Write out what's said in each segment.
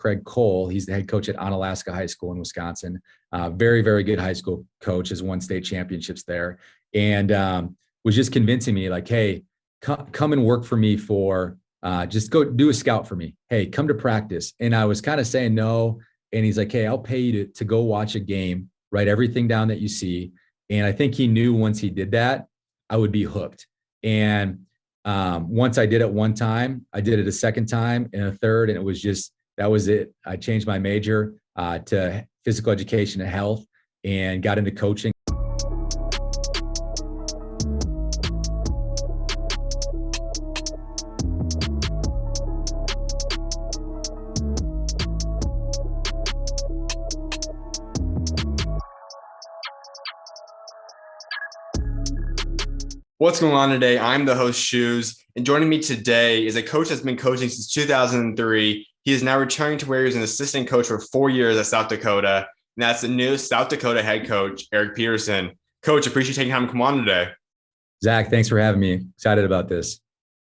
Craig Cole. He's the head coach at Onalaska High School in Wisconsin. Very, very good high school coach, has won state championships there. And was just convincing me like, hey, come and work for me for just go do a scout for me. Hey, come to practice. And I was kind of saying no. And he's like, hey, I'll pay you to go watch a game, write everything down that you see. And I think he knew once he did that, I would be hooked. And once I did it one time, I did it a second time and a third, and it was just, that was it. I changed my major to physical education and health and got into coaching. What's going on today? I'm the host, SchuZ, and joining me today is a coach that's been coaching since 2003. He is now returning to where he was an assistant coach for 4 years at South Dakota, and that's the new South Dakota head coach, Eric Peterson. Coach, appreciate you taking time to come on today. Zach, thanks for having me. Excited about this.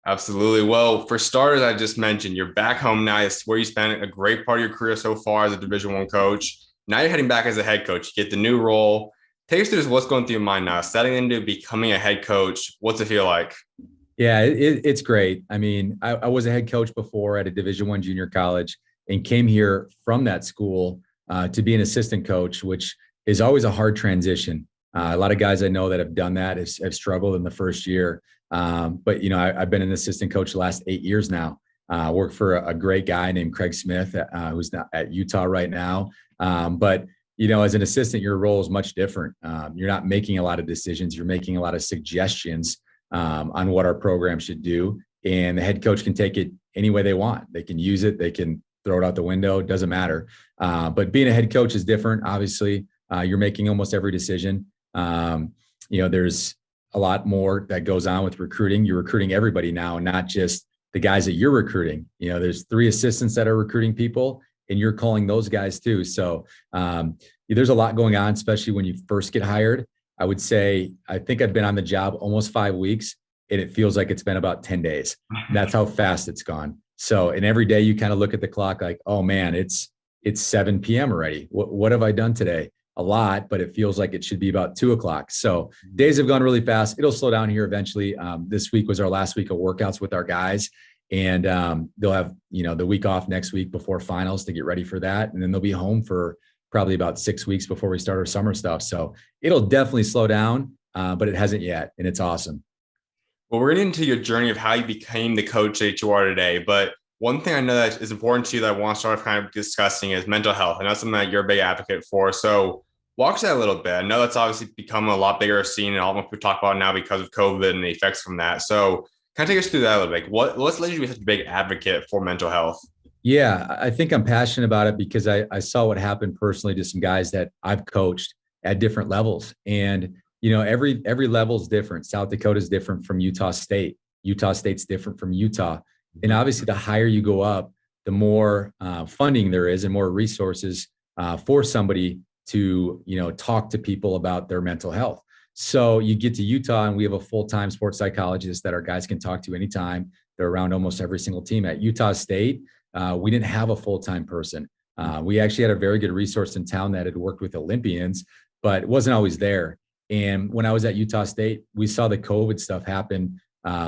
Absolutely. Well, for starters, I just mentioned you're back home now. It's where you spent a great part of your career so far as a Division I coach. Now you're heading back as a head coach. You get the new role. Take us through what's going through your mind now, setting into becoming a head coach. What's it feel like? Yeah, it's great. I mean, I was a head coach before at a Division I junior college and came here from that school to be an assistant coach, which is always a hard transition. A lot of guys I know that have done that have struggled in the first year. But, you know, I've been an assistant coach the last 8 years now. Worked for a great guy named Craig Smith, who's at Utah right now. But you know, as an assistant, your role is much different. You're not making a lot of decisions. You're making a lot of suggestions on what our program should do. And the head coach can take it any way they want. They can use it. They can throw it out the window. It doesn't matter. But being a head coach is different. Obviously, you're making almost every decision. You know, there's a lot more that goes on with recruiting. You're recruiting everybody now, not just the guys that you're recruiting. You know, there's 3 assistants that are recruiting people, and you're calling those guys too. So there's a lot going on, especially when you first get hired. I would say, I think I've been on the job almost 5 weeks, and it feels like it's been about 10 days. That's how fast it's gone. So, and every day you kind of look at the clock like, oh man, it's 7 p.m. already. What have I done today? A lot, but it feels like it should be about 2 o'clock. So days have gone really fast. It'll slow down here eventually. This week was our last week of workouts with our guys. And they'll have, you know, the week off next week before finals to get ready for that. And then they'll be home for probably about 6 weeks before we start our summer stuff. So it'll definitely slow down, but it hasn't yet. And it's awesome. Well, we're getting into your journey of how you became the coach that you are today. But one thing I know that is important to you that I want to start kind of discussing is mental health. And that's something that you're a big advocate for. So walk us that a little bit. I know that's obviously become a lot bigger scene and all what we talk about now because of COVID and the effects from that. So kind of take us through that a little bit. What's led you to be such a big advocate for mental health? Yeah, I think I'm passionate about it because I saw what happened personally to some guys that I've coached at different levels. And, you know, every level is different. South Dakota is different from Utah State. Utah State's different from Utah. And obviously, the higher you go up, the more funding there is and more resources for somebody to, you know, talk to people about their mental health. So you get to Utah and we have a full-time sports psychologist that our guys can talk to anytime. They're around almost every single team. At Utah State, we didn't have a full-time person. We actually had a very good resource in town that had worked with Olympians, but it wasn't always there. And when I was at Utah State, we saw the COVID stuff happen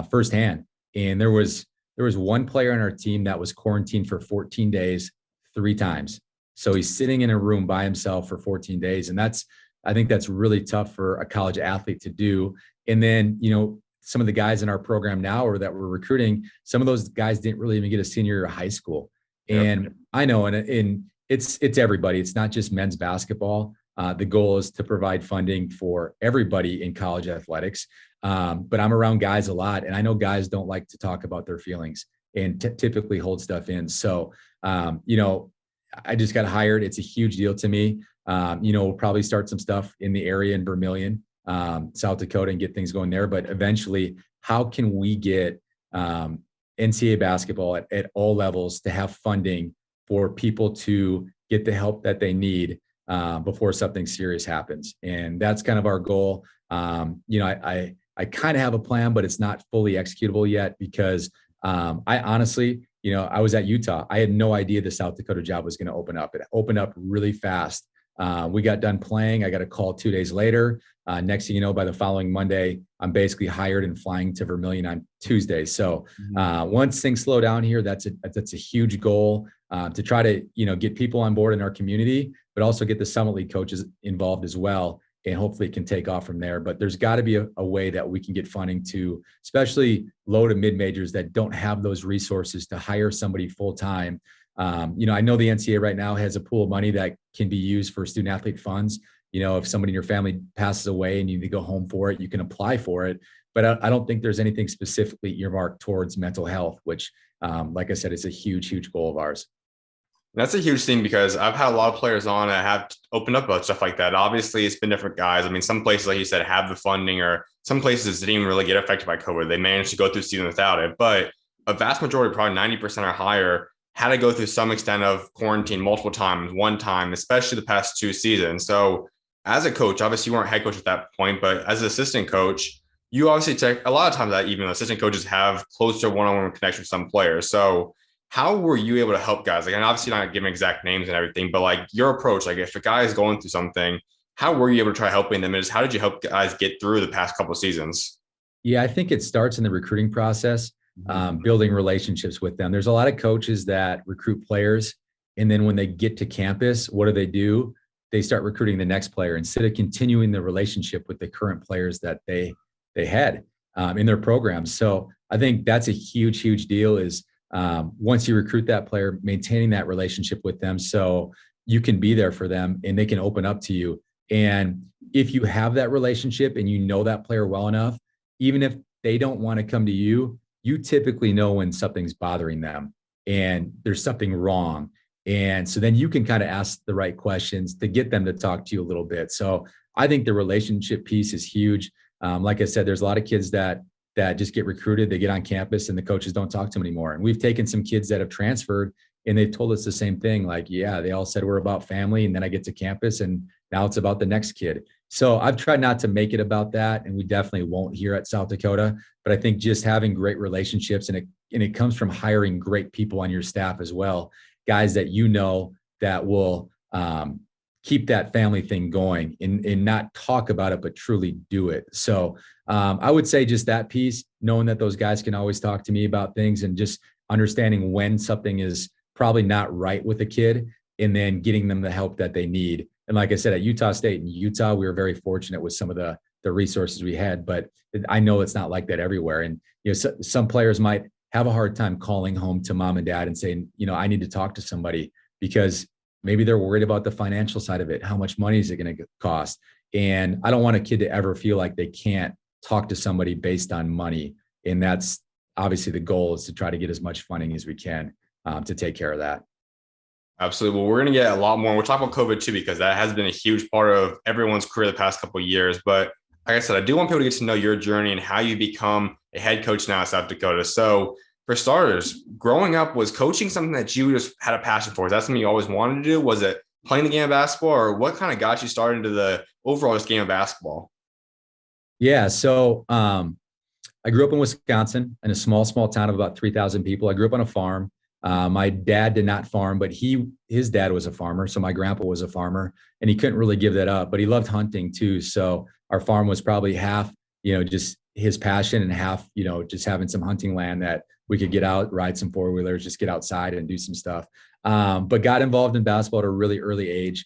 firsthand. And there was one player on our team that was quarantined for 14 days, 3 times. So he's sitting in a room by himself for 14 days. And I think that's really tough for a college athlete to do. And then, you know, some of the guys in our program now or that we're recruiting, some of those guys didn't really even get a senior year of high school. And yep. I know, and it's everybody. It's not just men's basketball. The goal is to provide funding for everybody in college athletics. But I'm around guys a lot, and I know guys don't like to talk about their feelings and typically hold stuff in. So, you know, I just got hired. It's a huge deal to me. You know, we'll probably start some stuff in the area in Vermilion, South Dakota, and get things going there. But eventually, how can we get NCAA basketball at all levels to have funding for people to get the help that they need before something serious happens? And that's kind of our goal. You know, I kind of have a plan, but it's not fully executable yet because I honestly, I was at Utah. I had no idea the South Dakota job was going to open up. It opened up really fast. We got done playing. I got a call 2 days later. Next thing you know, by the following Monday, I'm basically hired and flying to Vermilion on Tuesday. So once things slow down here, that's a huge goal to try to get people on board in our community, but also get the Summit League coaches involved as well. And hopefully it can take off from there. But there's got to be a way that we can get funding to, especially low to mid majors that don't have those resources to hire somebody full time. I know the NCAA right now has a pool of money that can be used for student athlete funds. If somebody in your family passes away and you need to go home for it, you can apply for it. But I don't think there's anything specifically earmarked towards mental health, which, like I said, is a huge, huge goal of ours. That's a huge thing because I've had a lot of players on that have opened up about stuff like that. Obviously, it's been different guys. I mean, some places, like you said, have the funding, or some places didn't even really get affected by COVID. They managed to go through season without it. But a vast majority, probably 90% or higher, had to go through some extent of quarantine multiple times, one time, especially the past 2 seasons. So as a coach, obviously you weren't head coach at that point, but as an assistant coach, you obviously take a lot of times that even assistant coaches have closer one-on-one connection with some players. So how were you able to help guys? Like, and obviously not giving exact names and everything, but like your approach, like if a guy is going through something, how were you able to try helping them? And just how did you help guys get through the past couple of seasons? Yeah, I think it starts in the recruiting process, building relationships with them. There's a lot of coaches that recruit players, and then when they get to campus, what do? They start recruiting the next player instead of continuing the relationship with the current players that they had in their programs. So I think that's a huge, huge deal is once you recruit that player, maintaining that relationship with them so you can be there for them and they can open up to you. And if you have that relationship and you know that player well enough, even if they don't want to come to you, you typically know when something's bothering them and there's something wrong. And so then you can kind of ask the right questions to get them to talk to you a little bit. So I think the relationship piece is huge. Like I said, there's a lot of kids that just get recruited, they get on campus and the coaches don't talk to them anymore. And we've taken some kids that have transferred and they've told us the same thing. Like, yeah, they all said we're about family. And then I get to campus and now it's about the next kid. So I've tried not to make it about that. And we definitely won't here at South Dakota, but I think just having great relationships and it comes from hiring great people on your staff as well. Guys that that will keep that family thing going and not talk about it, but truly do it. So I would say just that piece, knowing that those guys can always talk to me about things and just understanding when something is probably not right with a kid and then getting them the help that they need. And like I said, at Utah State and Utah, we were very fortunate with some of the resources we had, but I know it's not like that everywhere. And, some players might have a hard time calling home to mom and dad and saying, I need to talk to somebody because maybe they're worried about the financial side of it. How much money is it going to cost? And I don't want a kid to ever feel like they can't talk to somebody based on money. And that's obviously the goal, is to try to get as much funding as we can to take care of that. Absolutely. Well, we're going to get a lot more. We're talking about COVID too, because that has been a huge part of everyone's career the past couple of years. But like I said, I do want people to get to know your journey and how you become a head coach now at South Dakota. So for starters, growing up, was coaching something that you just had a passion for? Is that something you always wanted to do? Was it playing the game of basketball, or what kind of got you started into the overall game of basketball? Yeah. So I grew up in Wisconsin in a small town of about 3,000 people. I grew up on a farm. My dad did not farm, but his dad was a farmer. So my grandpa was a farmer and he couldn't really give that up, but he loved hunting too. So our farm was probably half, just his passion and half, just having some hunting land that we could get out, ride some four-wheelers, just get outside and do some stuff. But got involved in basketball at a really early age.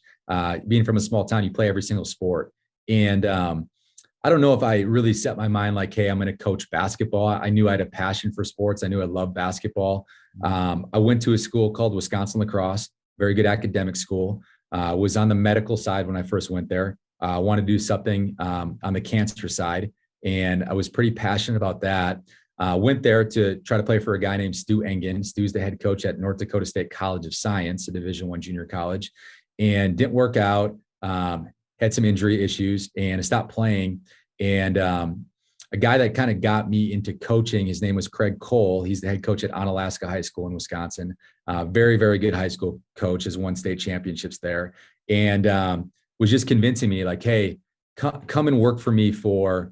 Being from a small town, you play every single sport. And I don't know if I really set my mind like, hey, I'm going to coach basketball. I knew I had a passion for sports. I knew I loved basketball. I went to a school called Wisconsin Lacrosse, very good academic school. Was on the medical side when I first went there. I wanted to do something on the cancer side. And I was pretty passionate about that. Went there to try to play for a guy named Stu Engen. Stu's the head coach at North Dakota State College of Science, a Division I junior college, and didn't work out. Had some injury issues and I stopped playing. And a guy that kind of got me into coaching, his name was Craig Cole. He's the head coach at Onalaska High School in Wisconsin. Very, very good high school coach, has won state championships there. And was just convincing me like, hey, come and work for me for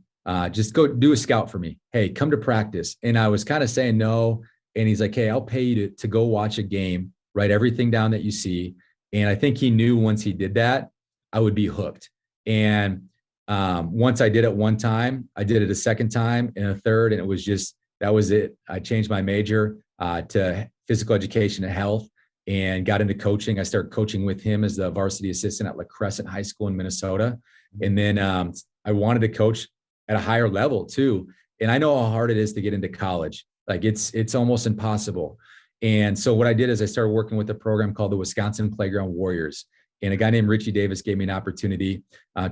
just go do a scout for me. Hey, come to practice. And I was kind of saying no. And he's like, hey, I'll pay you to go watch a game, write everything down that you see. And I think he knew once he did that, I would be hooked. And once I did it one time, I did it a second time and a third, and it was just, that was it. I changed my major to physical education and health and got into coaching. I started coaching with him as the varsity assistant at Crescent High School in Minnesota. And then I wanted to coach at a higher level too. And I know how hard it is to get into college. Like it's almost impossible. And so what I did is I started working with a program called the Wisconsin Playground Warriors. And a guy named Richie Davis gave me an opportunity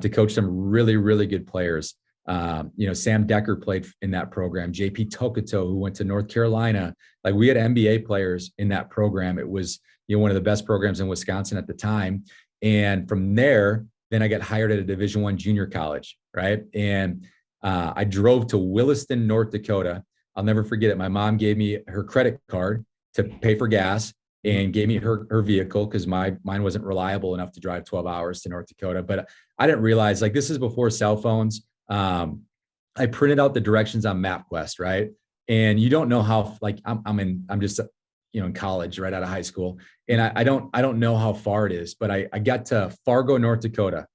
to coach some really, really good players. Sam Decker played in that program, JP Tokoto, who went to North Carolina. Like we had NBA players in that program. It was, one of the best programs in Wisconsin at the time. And from there, then I got hired at a Division I junior college, right? And I drove to Williston, North Dakota. I'll never forget it. My mom gave me her credit card to pay for gas and gave me her vehicle because mine wasn't reliable enough to drive 12 hours to North Dakota. But I didn't realize, like, this is before cell phones. I printed out the directions on MapQuest, right? And you don't know how, like, I'm just, in college, right out of high school. And I don't know how far it is, but I got to Fargo, North Dakota.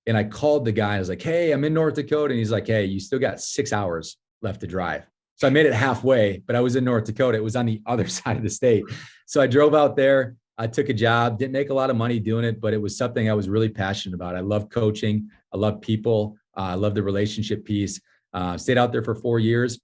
And I called the guy. I was like, hey, I'm in North Dakota. And he's like, hey, you still got 6 hours left to drive. So I made it halfway, but I was in North Dakota. It was on the other side of the state. So I drove out there. I took a job, didn't make a lot of money doing it, but it was something I was really passionate about. I love coaching. I love people. I love the relationship piece. Stayed out there for 4 years.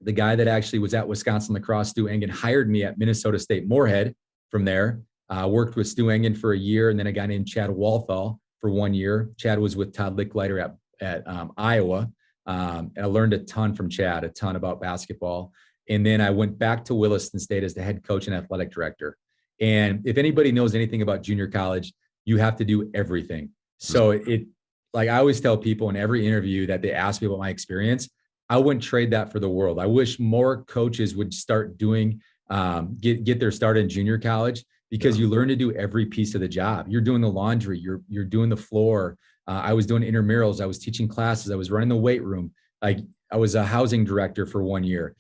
The guy that actually was at Wisconsin lacrosse, Stu Engen, hired me at Minnesota State Moorhead from there. Worked with Stu Engen for a year, and then a guy named Chad Walthall for 1 year. Chad was with Todd Licklider at Iowa. And I learned a ton from Chad, a ton about basketball. And then I went back to Williston State as the head coach and athletic director. And if anybody knows anything about junior college, you have to do everything. So like I always tell people in every interview that they ask me about my experience, I wouldn't trade that for the world. I wish more coaches would start doing, get their start in junior college, because you learn to do every piece of the job. You're doing the laundry, you're doing the floor. I was doing intramurals. I was teaching classes. I was running the weight room. Like I was a housing director for 1 year.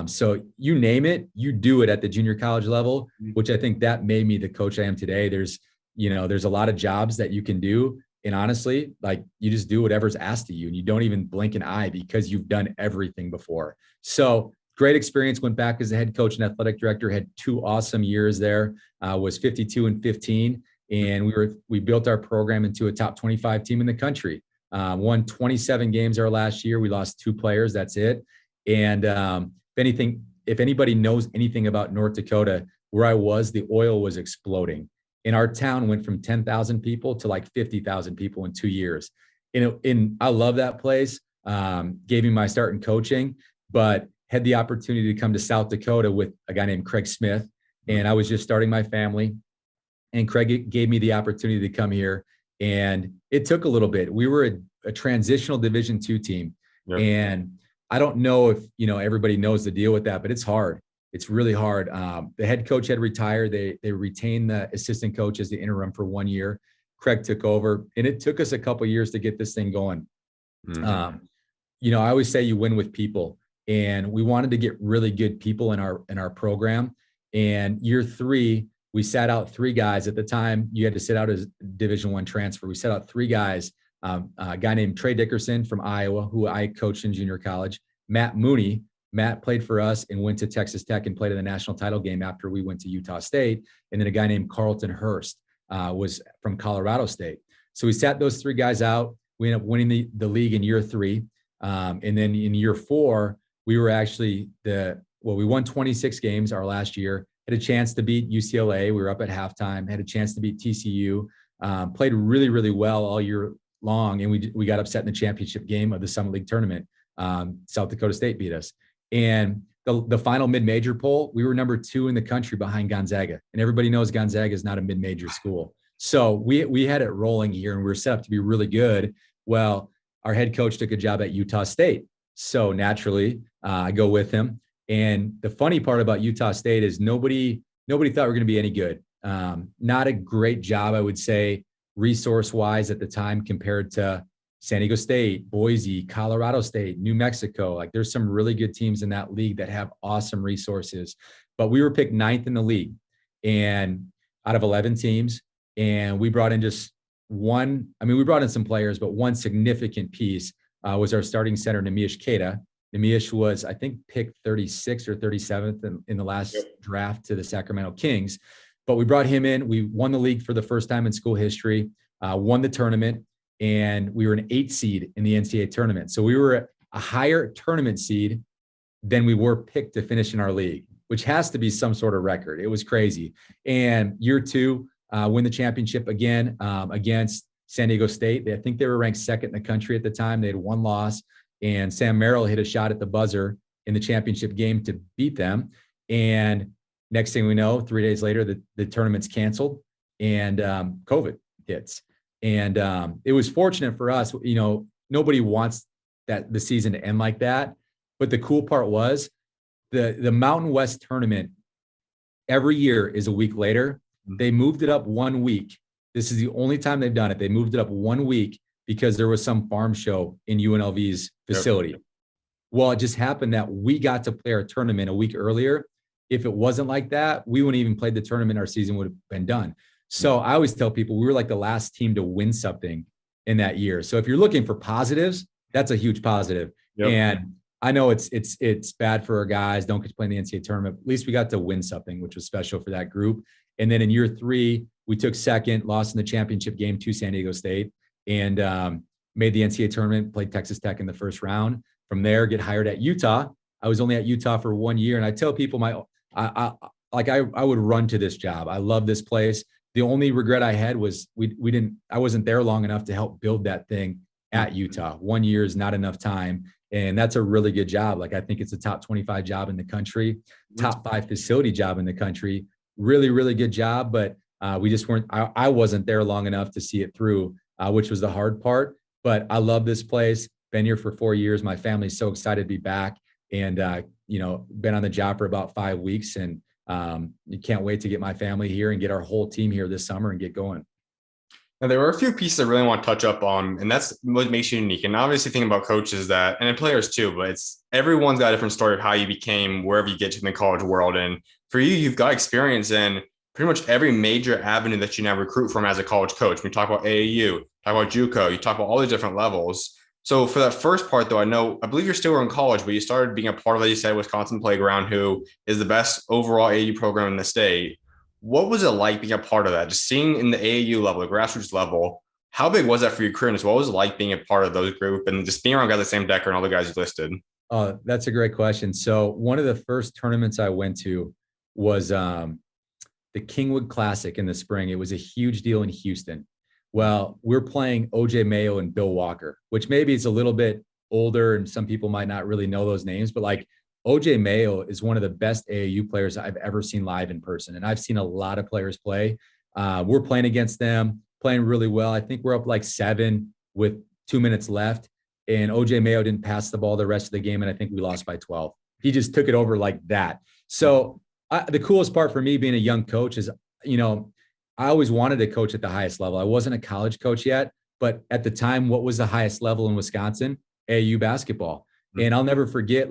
So you name it, you do it at the junior college level, which I think that made me the coach I am today. There's a lot of jobs that you can do. And honestly, like you just do whatever's asked of you and you don't even blink an eye because you've done everything before. So great experience. Went back as a head coach and athletic director, had 2 awesome years there, was 52-15. And we built our program into a top 25 team in the country. Won 27 games our last year. We lost 2 players. That's it. And if anybody knows anything about North Dakota, where I was, the oil was exploding. And our town went from 10,000 people to like 50,000 people in 2 years. And I love that place. Gave me my start in coaching, but had the opportunity to come to South Dakota with a guy named Craig Smith. And I was just starting my family. And Craig gave me the opportunity to come here. And it took a little bit. We were a transitional Division II team. Yep. And I don't know if, everybody knows the deal with that, but it's hard. It's really hard. The head coach had retired. They retained the assistant coach as the interim for 1 year. Craig took over, and it took us a couple of years to get this thing going. I always say you win with people, and we wanted to get really good people in our program. And year 3, we sat out 3 guys. At the time, you had to sit out as Division I transfer. We sat out 3 guys. A guy named Trey Dickerson from Iowa, who I coached in junior college. Matt Mooney. Matt played for us and went to Texas Tech and played in the national title game after we went to Utah State. And then a guy named Carlton Hurst was from Colorado State. So we sat those 3 guys out. We ended up winning the league in year 3. And then in year 4, we were actually we won 26 games our last year. Had a chance to beat UCLA. We were up at halftime. Had a chance to beat TCU. Played really, really well all year long. And we got upset in the championship game of the Summit League tournament. South Dakota State beat us. And the final mid-major poll, we were number 2 in the country behind Gonzaga. And everybody knows Gonzaga is not a mid-major school. So we had it rolling here, and we were set up to be really good. Well, our head coach took a job at Utah State. So naturally, I go with him. And the funny part about Utah State is nobody thought we were going to be any good. Not a great job, I would say, resource-wise at the time compared to San Diego State, Boise, Colorado State, New Mexico. Like there's some really good teams in that league that have awesome resources. But we were picked 9th in the league and out of 11 teams. And we brought in just one. I mean, we brought in some players, but one significant piece was our starting center, Neemias Queta. Neemias was, I think, picked 36th or 37th in the last draft to the Sacramento Kings. But we brought him in. We won the league for the first time in school history, won the tournament, and we were an 8 seed in the NCAA tournament. So we were a higher tournament seed than we were picked to finish in our league, which has to be some sort of record. It was crazy. And year 2, win the championship again against San Diego State. I think they were ranked 2nd in the country at the time. They had 1 loss, and Sam Merrill hit a shot at the buzzer in the championship game to beat them. And next thing we know, 3 days later, the tournament's canceled and COVID hits. And it was fortunate for us. You know, nobody wants the season to end like that. But the cool part was the Mountain West tournament every year is a week later. They moved it up 1 week. This is the only time they've done it. They moved it up 1 week because there was some farm show in UNLV's facility. Yep. Well, it just happened that we got to play our tournament a week earlier. If it wasn't like that, we wouldn't even played the tournament. Our season would have been done. So I always tell people we were like the last team to win something in that year. So if you're looking for positives, that's a huge positive. Yep. And I know it's bad for our guys. Don't get to play in the NCAA tournament. At least we got to win something, which was special for that group. And then in year 3, we took 2nd, lost in the championship game to San Diego State, and made the NCAA tournament, played Texas Tech in the first round. From there, get hired at Utah. I was only at Utah for 1 year. And I tell people I would run to this job. I love this place. The only regret I had was I wasn't there long enough to help build that thing at Utah. 1 year is not enough time. And that's a really good job. Like, I think it's a top 25 job in the country, top 5 facility job in the country. Really, really good job. But we just weren't, I wasn't there long enough to see it through, which was the hard part. But I love this place. Been here for 4 years. My family's so excited to be back, and, been on the job for about 5 weeks, and you can't wait to get my family here and get our whole team here this summer and get going. Now, there were a few pieces I really want to touch up on, and that's what makes you unique. And obviously, thinking about coaches and players too, but everyone's got a different story of how you became wherever you get to in the college world. And for you, you've got experience in pretty much every major avenue that you now recruit from as a college coach. We talk about AAU, talk about JUCO, you talk about all the different levels. So for that first part, though, I believe you're still in college, but you started being a part of, like you said, Wisconsin Playground, who is the best overall AAU program in the state. What was it like being a part of that? Just seeing in the AAU level, the grassroots level, how big was that for your career? And what was it like being a part of those group and just being around guys like Sam Decker and all the guys you listed? That's a great question. So one of the first tournaments I went to was the Kingwood Classic in the spring. It was a huge deal in Houston. Well, we're playing OJ Mayo and Bill Walker, which maybe it's a little bit older and some people might not really know those names, but like OJ Mayo is one of the best AAU players I've ever seen live in person. And I've seen a lot of players play. We're playing against them, playing really well. I think we're up like 7 with 2 minutes left. And OJ Mayo didn't pass the ball the rest of the game. And I think we lost by 12. He just took it over like that. So the coolest part for me being a young coach is, I always wanted to coach at the highest level. I wasn't a college coach yet, but at the time, what was the highest level in Wisconsin? AAU basketball. Mm-hmm. And I'll never forget,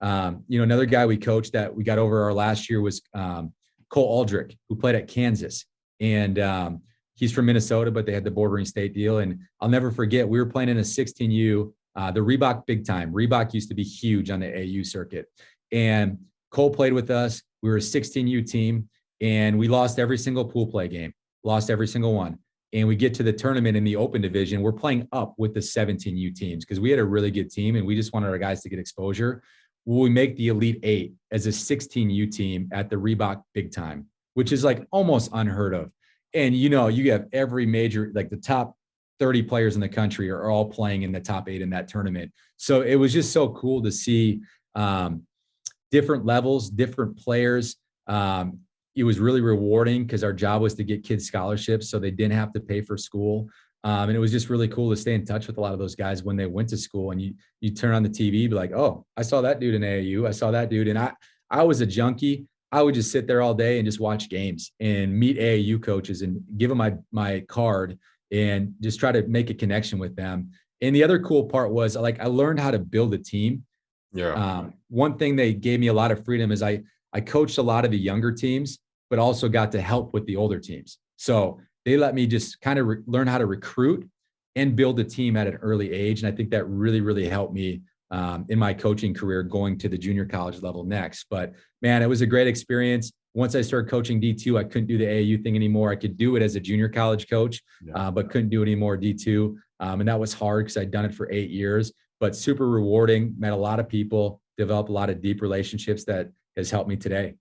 another guy we coached that we got over our last year was Cole Aldrich, who played at Kansas. And he's from Minnesota, but they had the bordering state deal. And I'll never forget, we were playing in a 16U, the Reebok Big Time. Reebok used to be huge on the AAU circuit. And Cole played with us. We were a 16U team. And we lost every single pool play game, lost every single one. And we get to the tournament in the open division. We're playing up with the 17U teams because we had a really good team and we just wanted our guys to get exposure. We make the Elite 8 as a 16U team at the Reebok Big Time, which is like almost unheard of. And, you have every major, like the top 30 players in the country are all playing in the top 8 in that tournament. So it was just so cool to see different levels, different players. It was really rewarding because our job was to get kids scholarships so they didn't have to pay for school. And it was just really cool to stay in touch with a lot of those guys when they went to school. And you turn on the TV, be like, oh, I saw that dude in AAU. I saw that dude. And I was a junkie. I would just sit there all day and just watch games and meet AAU coaches and give them my card and just try to make a connection with them. And the other cool part was like I learned how to build a team. Yeah. One thing they gave me a lot of freedom is I coached a lot of the younger teams, but also got to help with the older teams. So they let me just kind of learn how to recruit and build a team at an early age. And I think that really, really helped me in my coaching career going to the junior college level next. But man, it was a great experience. Once I started coaching D2, I couldn't do the AAU thing anymore. I could do it as a junior college coach, but couldn't do it anymore D2. And that was hard because I'd done it for 8 years, but super rewarding, met a lot of people, developed a lot of deep relationships that has helped me today.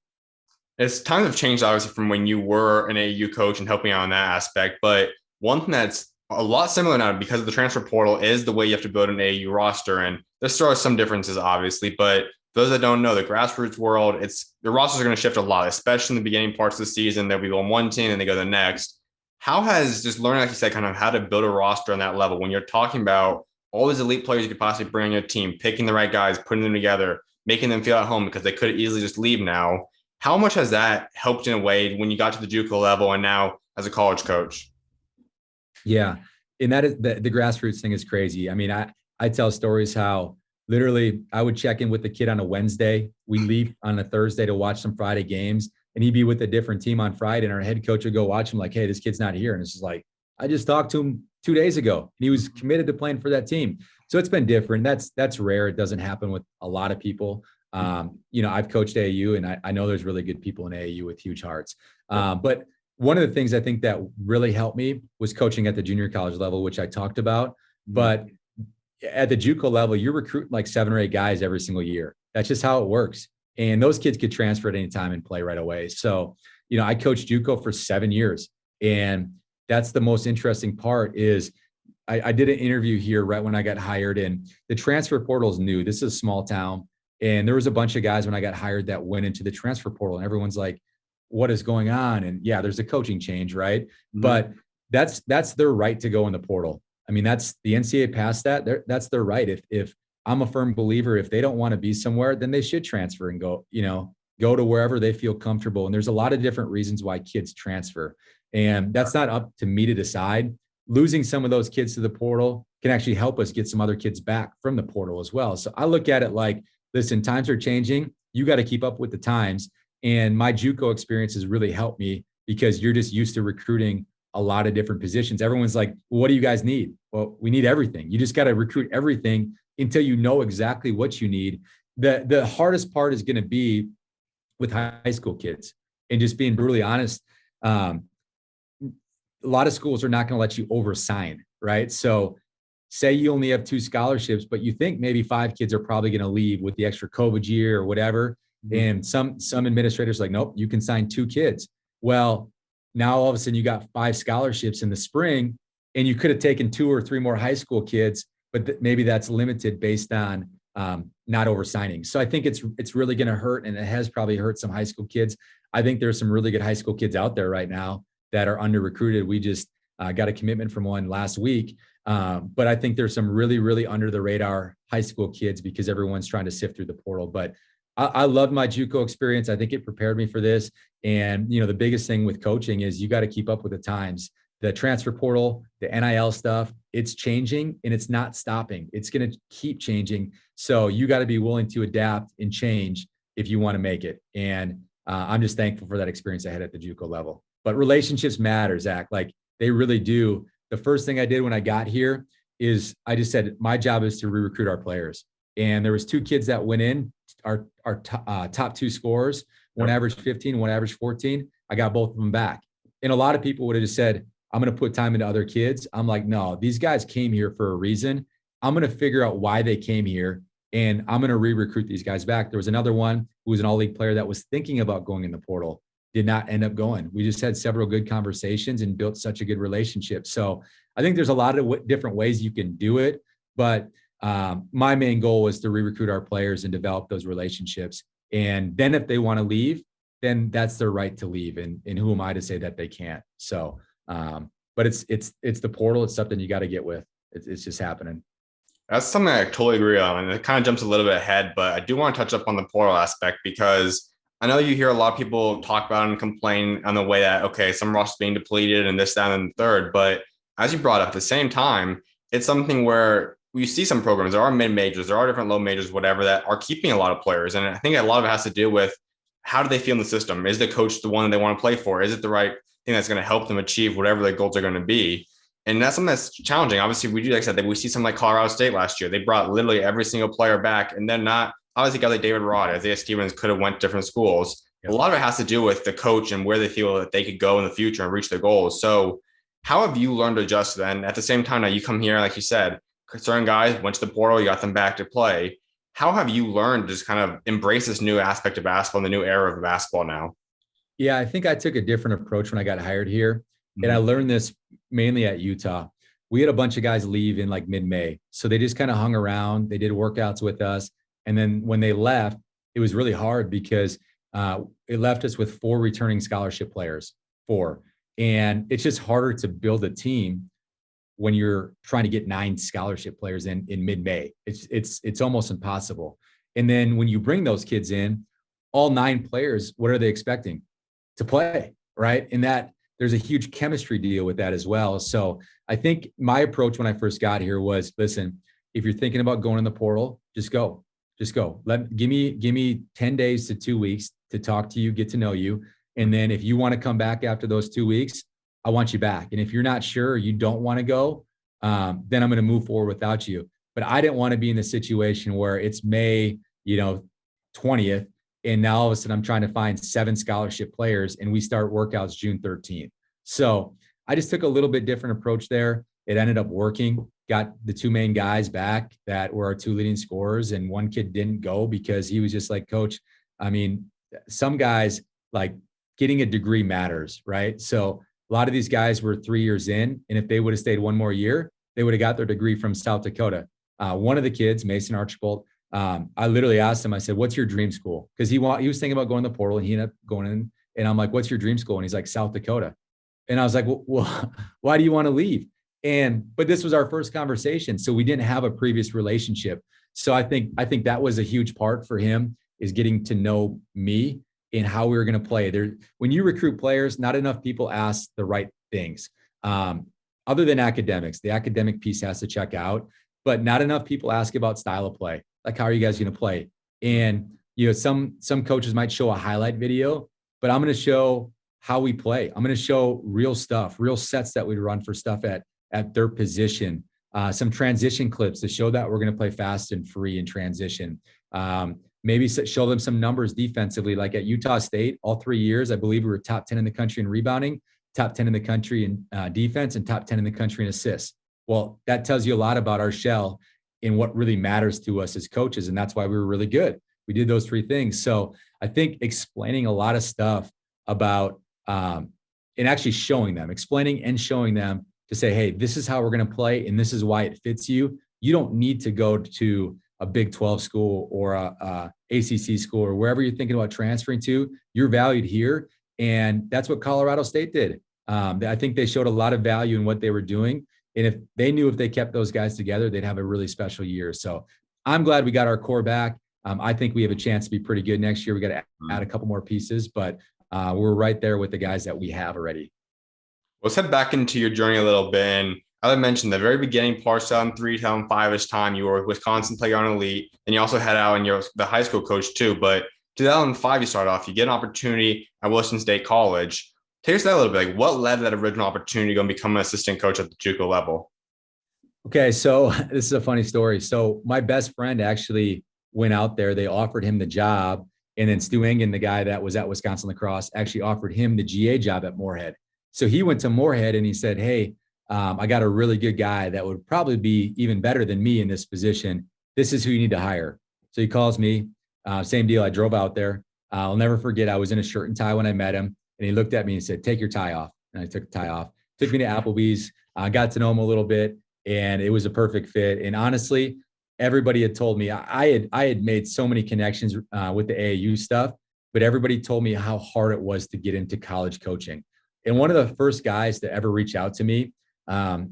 It's times have changed obviously from when you were an AAU coach and helping out in that aspect. But one thing that's a lot similar now because of the transfer portal is the way you have to build an AAU roster. And there still are some differences, obviously, but those that don't know the grassroots world, the rosters are going to shift a lot, especially in the beginning parts of the season. They'll be on one team and they go to the next. How has just learning, like you said, kind of how to build a roster on that level when you're talking about all these elite players you could possibly bring on your team, picking the right guys, putting them together, making them feel at home because they could easily just leave now. How much has that helped in a way when you got to the JUCO level and now as a college coach? Yeah. And that is the grassroots thing is crazy. I mean, I tell stories how literally I would check in with the kid on a Wednesday. We leave on a Thursday to watch some Friday games and he'd be with a different team on Friday. And our head coach would go watch him like, hey, this kid's not here. And it's just like, I just talked to him 2 days ago and he was committed to playing for that team. So it's been different. That's rare. It doesn't happen with a lot of people. I've coached AAU and I know there's really good people in AAU with huge hearts. But one of the things I think that really helped me was coaching at the junior college level, which I talked about. But at the JUCO level, you're recruiting like 7 or 8 guys every single year. That's just how it works. And those kids could transfer at any time and play right away. So, I coached JUCO for 7 years. And that's the most interesting part is I did an interview here right when I got hired and the transfer portal is new. This is a small town. And there was a bunch of guys when I got hired that went into the transfer portal and everyone's like, what is going on? And yeah, there's a coaching change, right? Mm-hmm. But that's their right to go in the portal. I mean, that's the NCAA passed that. That's their right. If I'm a firm believer, if they don't want to be somewhere, then they should transfer and go to wherever they feel comfortable. And there's a lot of different reasons why kids transfer. And that's not up to me to decide. Losing some of those kids to the portal can actually help us get some other kids back from the portal as well. So I look at it like, listen, times are changing. You got to keep up with the times. And my JUCO experience has really helped me because you're just used to recruiting a lot of different positions. Everyone's like, well, what do you guys need? Well, we need everything. You just got to recruit everything until you know exactly what you need. The hardest part is going to be with high school kids and just being brutally honest. A lot of schools are not going to let you oversign, right? So say you only have 2 scholarships, but you think maybe 5 kids are probably going to leave with the extra COVID year or whatever. And some administrators are like, nope, you can sign 2 kids. Well, now all of a sudden you got 5 scholarships in the spring and you could have taken 2 or 3 more high school kids, but maybe that's limited based on not oversigning. So I think it's really going to hurt, and it has probably hurt some high school kids. I think there's some really good high school kids out there right now that are under recruited. We just got a commitment from one last week. But I think there's some really, really under the radar high school kids because everyone's trying to sift through the portal. But I loved my JUCO experience. I think it prepared me for this. And, the biggest thing with coaching is you got to keep up with the times. The transfer portal, the NIL stuff, it's changing and it's not stopping. It's going to keep changing. So you got to be willing to adapt and change if you want to make it. And I'm just thankful for that experience I had at the JUCO level. But relationships matter, Zach. Like they really do. The first thing I did when I got here is I just said, my job is to re-recruit our players. And there was 2 kids that went in, our top 2 scorers, one averaged 15, one averaged 14. I got both of them back. And a lot of people would have just said, I'm going to put time into other kids. I'm like, no, these guys came here for a reason. I'm going to figure out why they came here and I'm going to re-recruit these guys back. There was another one who was an all-league player that was thinking about going in the portal, did not end up going. We just had several good conversations and built such a good relationship. So I think there's a lot of different ways you can do it, but my main goal was to re-recruit our players and develop those relationships. And then if they want to leave, then that's their right to leave. And who am I to say that they can't? So, but it's the portal. It's something you got to get with. It's just happening. That's something I totally agree on. And it kind of jumps a little bit ahead, but I do want to touch up on the portal aspect because I know you hear a lot of people talk about and complain on the way that, okay, some rosters being depleted and this, that, and the third. But as you brought up, at the same time, it's something where we see some programs, there are mid majors, there are different low majors, whatever, that are keeping a lot of players. And I think a lot of it has to do with how do they feel in the system? Is the coach the one that they want to play for? Is it the right thing that's going to help them achieve whatever their goals are going to be? And that's something that's challenging. Obviously, we do, like I said, that we see something like Colorado State last year. They brought literally every single player back, and then not obviously guys like David Rod, Isaiah Stevens could have went to different schools. Yep. A lot of it has to do with the coach and where they feel that they could go in the future and reach their goals. So, how have you learned to adjust then? At the same time, now you come here, like you said, certain guys went to the portal, you got them back to play. How have you learned to just kind of embrace this new aspect of basketball and the new era of basketball now? Yeah, I think I took a different approach when I got hired here. And I learned this mainly at Utah. We had a bunch of guys leave in like mid-May. So they just kind of hung around. They did workouts with us. And then when they left, it was really hard because it left us with 4 returning scholarship players, 4. And it's just harder to build a team when you're trying to get 9 scholarship players in mid-May. It's almost impossible. And then when you bring those kids in, all 9 players, what are they expecting? To play, right? And that there's a huge chemistry deal with that as well. So I think my approach when I first got here was, listen, if you're thinking about going in the portal, just go. Give me 10 days to 2 weeks to talk to you, get to know you. And then if you want to come back after those 2 weeks, I want you back. And if you're not sure, you don't want to go, then I'm going to move forward without you. But I didn't want to be in the situation where it's May, 20th. And now all of a sudden I'm trying to find 7 scholarship players and we start workouts June 13th. So I just took a little bit different approach there. It ended up working, got the 2 main guys back that were our 2 leading scorers. And one kid didn't go because he was just like, Coach, I mean, some guys like getting a degree matters, right? So a lot of these guys were 3 years in, and if they would have stayed 1 more year, they would have got their degree from South Dakota. One of the kids, Mason Archibald, I literally asked him, I said, what's your dream school? Because he was thinking about going to the portal and he ended up going in. And I'm like, what's your dream school? And he's like, South Dakota. And I was like, well, why do you want to leave? But this was our first conversation. So we didn't have a previous relationship. So I think that was a huge part for him, is getting to know me and how we were going to play. When you recruit players, not enough people ask the right things. Other than academics, the academic piece has to check out, but not enough people ask about style of play. Like, how are you guys going to play? And, some coaches might show a highlight video, but I'm going to show how we play. I'm going to show real stuff, real sets that we run for stuff at their position, some transition clips to show that we're going to play fast and free in transition. Maybe show them some numbers defensively, like at Utah State, all 3 years, I believe we were top 10 in the country in rebounding, top 10 in the country in defense, and top 10 in the country in assists. Well, that tells you a lot about our shell and what really matters to us as coaches. And that's why we were really good. We did those 3 things. So I think explaining a lot of stuff about, and actually explaining and showing them to say, hey, this is how we're going to play and this is why it fits you. You don't need to go to a Big 12 school or a ACC school or wherever you're thinking about transferring to. You're valued here. And that's what Colorado State did. I think they showed a lot of value in what they were doing. And if they kept those guys together, they'd have a really special year. So I'm glad we got our core back. I think we have a chance to be pretty good next year. We got to add a couple more pieces, but we're right there with the guys that we have already. Let's head back into your journey a little bit. And as I mentioned, the very beginning, part 2003, 2005-ish time, you were a Wisconsin player on elite, and you also had out and you're the high school coach too. But 2005, you start off, you get an opportunity at Williston State College. Take us that a little bit. Like, what led to that original opportunity to go and become an assistant coach at the JUCO level? Okay, so this is a funny story. So my best friend actually went out there. They offered him the job. And then Stu Engen, the guy that was at Wisconsin Lacrosse, actually offered him the GA job at Moorhead. So he went to Moorhead and he said, hey, I got a really good guy that would probably be even better than me in this position. This is who you need to hire. So he calls me. Same deal. I drove out there. I'll never forget. I was in a shirt and tie when I met him. And he looked at me and said, take your tie off. And I took the tie off. Took me to Applebee's. Got to know him a little bit. And it was a perfect fit. And honestly, everybody had told me I had made so many connections with the AAU stuff, but everybody told me how hard it was to get into college coaching. And one of the first guys to ever reach out to me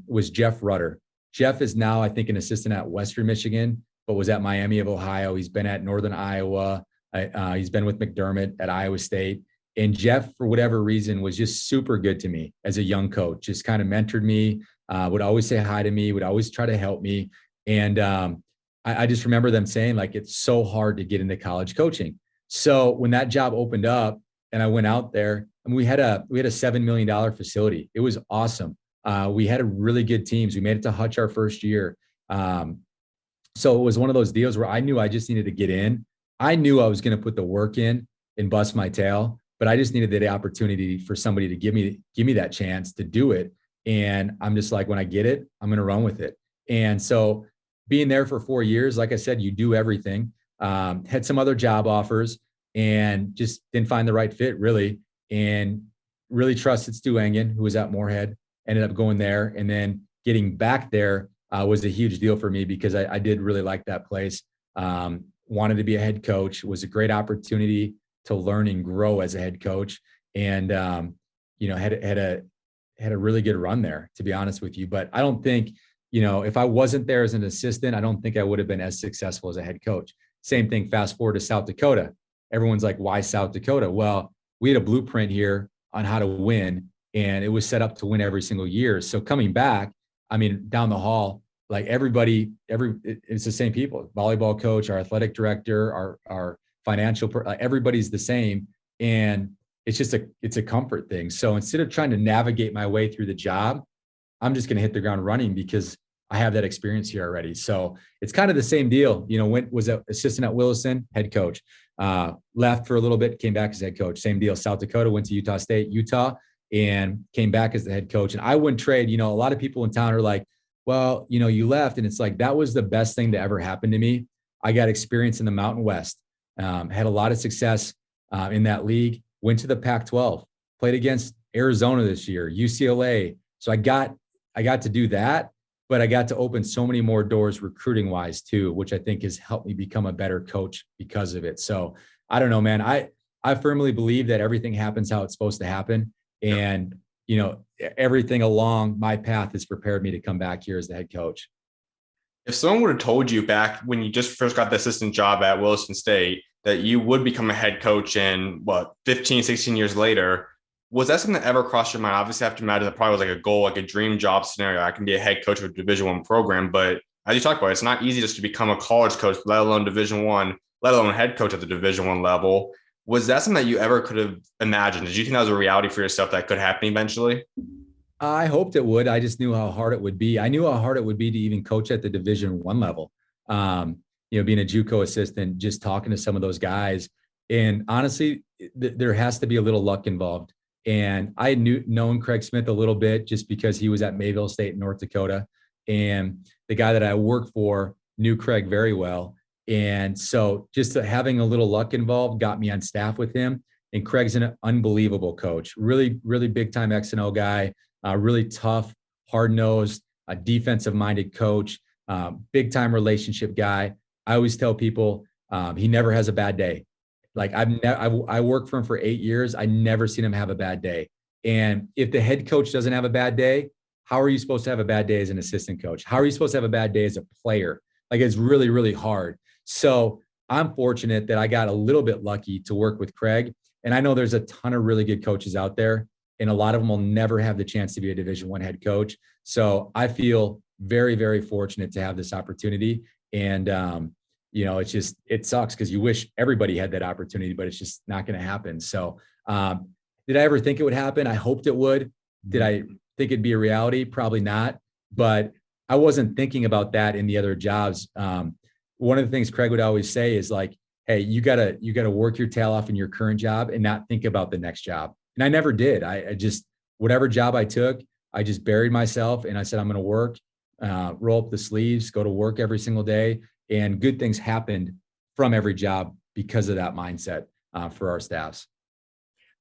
was Jeff Rutter. Jeff is now, I think, an assistant at Western Michigan, but was at Miami of Ohio. He's been at Northern Iowa. He's been with McDermott at Iowa State. And Jeff, for whatever reason, was just super good to me as a young coach, just kind of mentored me, would always say hi to me, would always try to help me. And I just remember them saying, like, it's so hard to get into college coaching. So when that job opened up and I went out there, and we had a $7 million facility. It was awesome. We had a really good teams. We made it to Hutch our first year. So it was one of those deals where I knew I just needed to get in. I knew I was going to put the work in and bust my tail, but I just needed the opportunity for somebody to give me that chance to do it. And I'm just like, when I get it, I'm going to run with it. And so being there for 4 years, like I said, you do everything. Had some other job offers and just didn't find the right fit really. And really trusted Stu Engen, who was at Moorhead, ended up going there. And then getting back there was a huge deal for me because I did really like that place. Wanted to be a head coach. It was a great opportunity to learn and grow as a head coach. And, had a really good run there, to be honest with you. But I don't think, if I wasn't there as an assistant, I don't think I would have been as successful as a head coach. Same thing, fast forward to South Dakota. Everyone's like, why South Dakota? Well, we had a blueprint here on how to win, and it was set up to win every single year. So coming back, down the hall, like it's the same people, volleyball coach, our athletic director, our financial, everybody's the same. And it's a comfort thing. So instead of trying to navigate my way through the job, I'm just going to hit the ground running because I have that experience here already. So it's kind of the same deal. Was an assistant at Williston, head coach, left for a little bit, came back as head coach. Same deal. South Dakota, went to Utah State, and came back as the head coach. And I wouldn't trade. A lot of people in town are like, well, you left. And it's like, that was the best thing to ever happen to me. I got experience in the Mountain West, had a lot of success in that league, went to the Pac-12, played against Arizona this year, UCLA. So I got to do that, but I got to open so many more doors recruiting wise too, which I think has helped me become a better coach because of it. So I don't know, man. I firmly believe that everything happens how it's supposed to happen. And, everything along my path has prepared me to come back here as the head coach. If someone would have told you back when you just first got the assistant job at Williston State that you would become a head coach in 15, 16 years later, was that something that ever crossed your mind? Obviously, I have to imagine that probably was like a goal, like a dream job scenario. I can be a head coach of a Division I program, but as you talked about, it's not easy just to become a college coach, let alone Division I, let alone head coach at the Division I level. Was that something that you ever could have imagined? Did you think that was a reality for yourself that could happen eventually? I hoped it would. I just knew how hard it would be. I knew how hard it would be to even coach at the Division I level. Being a JUCO assistant, just talking to some of those guys. And honestly, there has to be a little luck involved. And I had known Craig Smith a little bit just because he was at Mayville State in North Dakota. And the guy that I worked for knew Craig very well. And so just having a little luck involved got me on staff with him. And Craig's an unbelievable coach, really, really big time X&O guy, really tough, hard-nosed, defensive-minded coach, big time relationship guy. I always tell people he never has a bad day. Like I worked for him for 8 years. I never seen him have a bad day. And if the head coach doesn't have a bad day, how are you supposed to have a bad day as an assistant coach? How are you supposed to have a bad day as a player? Like, it's really, really hard. So I'm fortunate that I got a little bit lucky to work with Craig. And I know there's a ton of really good coaches out there, and a lot of them will never have the chance to be a Division I head coach. So I feel very, very fortunate to have this opportunity. And, it sucks because you wish everybody had that opportunity, but it's just not going to happen. So did I ever think it would happen? I hoped it would. Did I think it'd be a reality? Probably not. But I wasn't thinking about that in the other jobs. One of the things Craig would always say is like, hey, you gotta work your tail off in your current job and not think about the next job. And I never did. I just, whatever job I took, I just buried myself and I said, I'm going to work, roll up the sleeves, go to work every single day. And good things happened from every job because of that mindset for our staffs.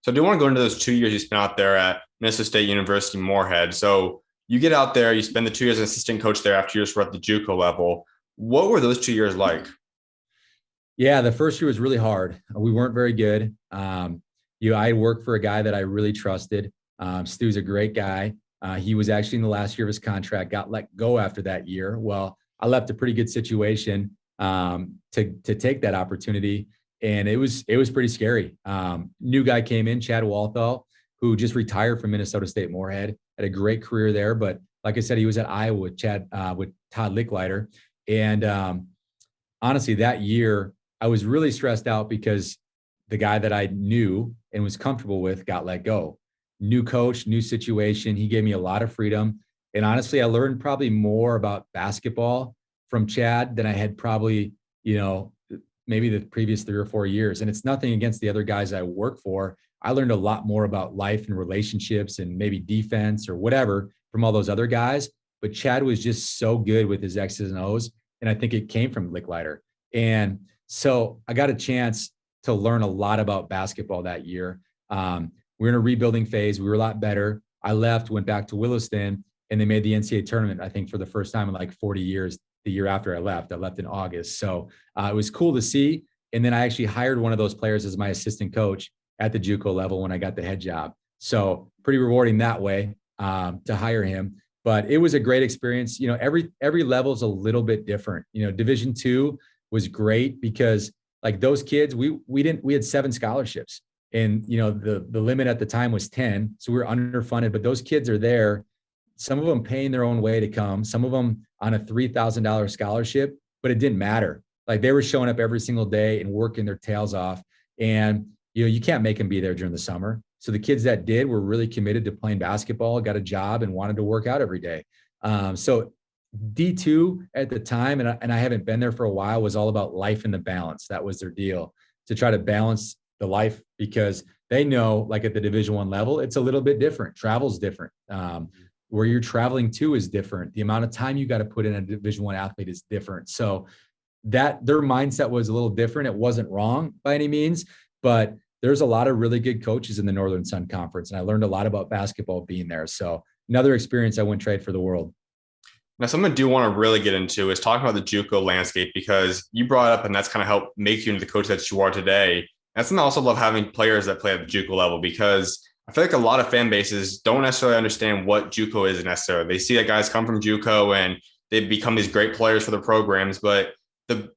So I do want to go into those 2 years you spent out there at Minnesota State University, Moorhead. So you get out there, you spend the 2 years as assistant coach there after you just were at the JUCO level. What were those 2 years like? Yeah, the first year was really hard. We weren't very good. I worked for a guy that I really trusted. Stu's a great guy. He was actually in the last year of his contract, got let go after that year. Well, I left a pretty good situation to take that opportunity. And it was pretty scary. New guy came in, Chad Walthall, who just retired from Minnesota State Moorhead, had a great career there. But like I said, he was at Iowa with with Todd Licklider. And honestly, that year I was really stressed out because the guy that I knew and was comfortable with got let go. New coach, new situation. He gave me a lot of freedom. And honestly, I learned probably more about basketball from Chad than I had probably, maybe the previous 3 or 4 years. And it's nothing against the other guys I work for. I learned a lot more about life and relationships and maybe defense or whatever from all those other guys. But Chad was just so good with his X's and O's. And I think it came from Licklider. And so I got a chance to learn a lot about basketball that year. We were in a rebuilding phase. We were a lot better. I left, went back to Williston, and they made the NCAA tournament, I think, for the first time in like 40 years. The year after I left in August. So it was cool to see. And then I actually hired one of those players as my assistant coach at the JUCO level when I got the head job. So pretty rewarding that way to hire him. But it was a great experience. Every level is a little bit different. Division II was great because like those kids, we had 7 scholarships, and the limit at the time was 10. So we were underfunded, but those kids are there. Some of them paying their own way to come, some of them on a $3,000 scholarship, but it didn't matter. Like they were showing up every single day and working their tails off. And, you can't make them be there during the summer. So the kids that did were really committed to playing basketball, got a job, and wanted to work out every day. So D2 at the time, and I haven't been there for a while, was all about life and the balance. That was their deal, to try to balance the life, because they know, like at the Division I level, it's a little bit different. Travel's different. Where you're traveling to is different. The amount of time you got to put in a Division I athlete is different. So that their mindset was a little different. It wasn't wrong by any means, but there's a lot of really good coaches in the Northern Sun Conference. And I learned a lot about basketball being there. So another experience I wouldn't trade for the world. Now, something I do want to really get into is talking about the JUCO landscape, because you brought up, and that's kind of helped make you into the coach that you are today. That's something I also love, having players that play at the JUCO level, because I feel like a lot of fan bases don't necessarily understand what JUCO is necessarily. They see that guys come from JUCO and they become these great players for the programs, but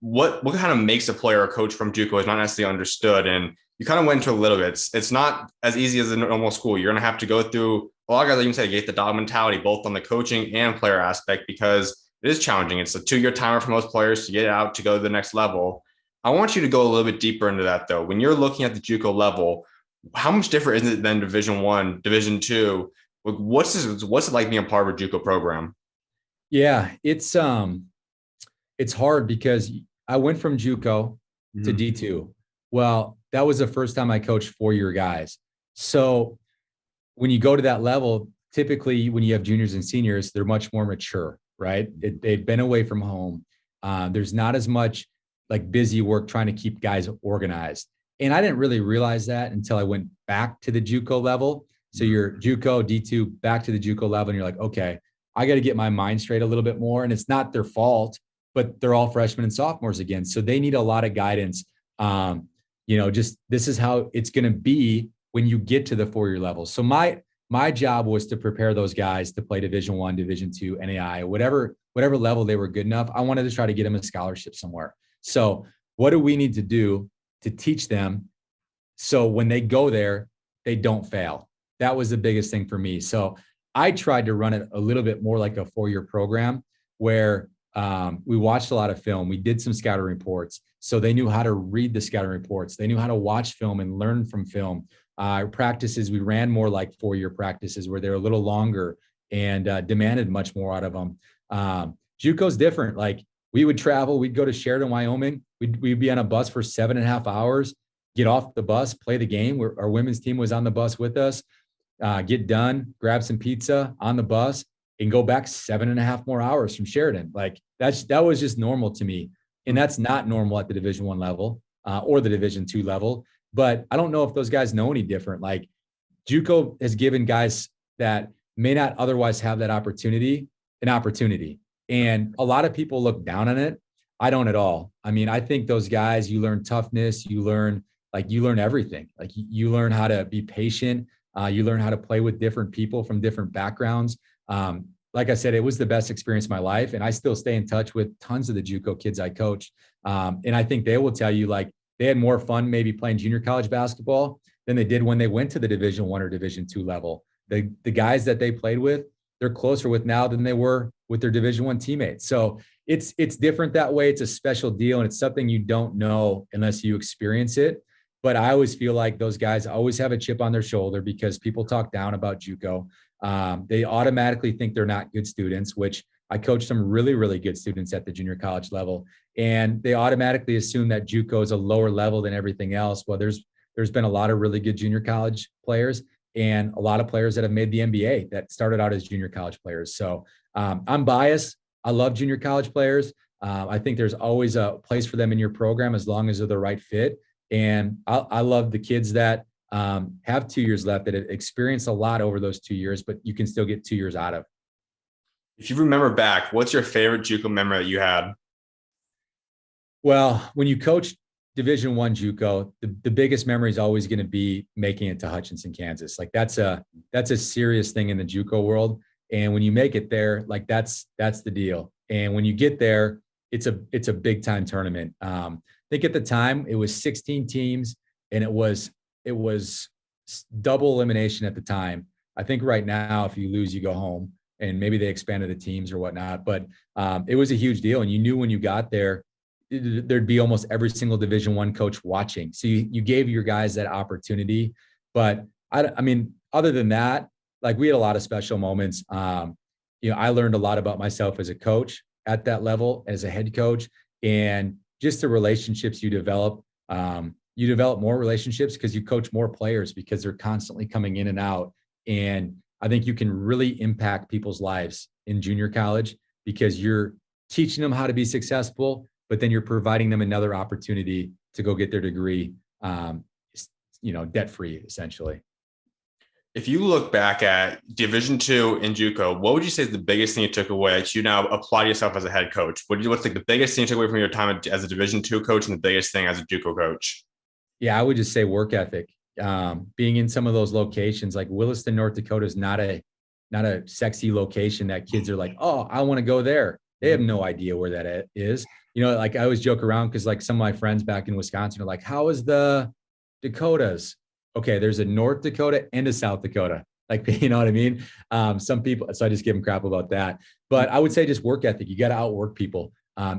what kind of makes a player a coach from JUCO is not necessarily understood. And you kind of went into a little bit. It's not as easy as a normal school. You're going to have to go through, a lot of guys even say, get the dog mentality, both on the coaching and player aspect, because it is challenging. It's a 2-year timer for most players to get out to go to the next level. I want you to go a little bit deeper into that, though. When you're looking at the JUCO level, how much different is it than Division I, Division II? What's it like being a part of a JUCO program? Yeah, it's hard because I went from JUCO to D2. Well, that was the first time I coached 4-year guys. So when you go to that level, typically when you have juniors and seniors, they're much more mature, right? They've been away from home. There's not as much like busy work trying to keep guys organized. And I didn't really realize that until I went back to the JUCO level. So you're JUCO, D2, back to the JUCO level, and you're like, okay, I got to get my mind straight a little bit more. And it's not their fault, but they're all freshmen and sophomores again. So they need a lot of guidance. Just this is how it's going to be when you get to the 4-year level. So my job was to prepare those guys to play Division I, Division II, NAI, whatever level they were good enough. I wanted to try to get them a scholarship somewhere. So what do we need to do to teach them so when they go there, they don't fail? That was the biggest thing for me. So I tried to run it a little bit more like a 4-year program where we watched a lot of film. We did some scouting reports. So they knew how to read the scouting reports. They knew how to watch film and learn from film. Practices, we ran more like 4-year practices where they're a little longer and demanded much more out of them. JUCO's different. Like we would travel, we'd go to Sheridan, Wyoming. We'd be on a bus for 7.5 hours, get off the bus, play the game. Our women's team was on the bus with us, get done, grab some pizza on the bus, and go back 7.5 more hours from Sheridan. Like that was just normal to me. And that's not normal at the Division I level or the Division II level. But I don't know if those guys know any different. Like JUCO has given guys that may not otherwise have that opportunity an opportunity. And a lot of people look down on it. I don't at all. I mean, I think those guys, you learn toughness, you learn everything. Like you learn how to be patient. You learn how to play with different people from different backgrounds. Like I said, it was the best experience of my life. And I still stay in touch with tons of the JUCO kids I coach. And I think they will tell you, like, they had more fun maybe playing junior college basketball than they did when they went to the Division I or Division II level. The guys that they played with, they're closer with now than they were with their Division I teammates. So it's different that way. It's a special deal, and it's something you don't know unless you experience it. But I always feel like those guys always have a chip on their shoulder because people talk down about JUCO. They automatically think they're not good students, which I coach some really, really good students at the junior college level. And they automatically assume that JUCO is a lower level than everything else. Well, there's been a lot of really good junior college players and a lot of players that have made the NBA that started out as junior college players. So I'm biased. I love junior college players. I think there's always a place for them in your program as long as they're the right fit. And I love the kids that have 2 years left that have experienced a lot over those 2 years, but you can still get 2 years out of. If you remember back, what's your favorite JUCO memory that you had? Well, when you coach Division I JUCO, the biggest memory is always going to be making it to Hutchinson, Kansas. Like that's a serious thing in the JUCO world. And when you make it there, like that's the deal. And when you get there, it's a big time tournament. I think at the time it was 16 teams and it was double elimination at the time. I think right now, if you lose, you go home, and maybe they expanded the teams or whatnot, but it was a huge deal. And you knew when you got there, there'd be almost every single Division I coach watching. So you gave your guys that opportunity. But I mean, other than that, like we had a lot of special moments. I learned a lot about myself as a coach at that level, as a head coach, and just the relationships you develop. You develop more relationships because you coach more players because they're constantly coming in and out. And I think you can really impact people's lives in junior college because you're teaching them how to be successful, but then you're providing them another opportunity to go get their degree, debt-free, essentially. If you look back at Division II in JUCO, what would you say is the biggest thing you took away that you now apply to yourself as a head coach? What's like the biggest thing you took away from your time as a Division II coach and the biggest thing as a JUCO coach? Yeah, I would just say work ethic. Being in some of those locations, like Williston, North Dakota, is not a sexy location that kids are like, oh, I want to go there. They have no idea where that is. Like I always joke around because like some of my friends back in Wisconsin are like, how is the Dakotas? Okay, there's a North Dakota and a South Dakota. Like, you know what I mean? Some people, so I just give them crap about that. But I would say just work ethic. You got to outwork people.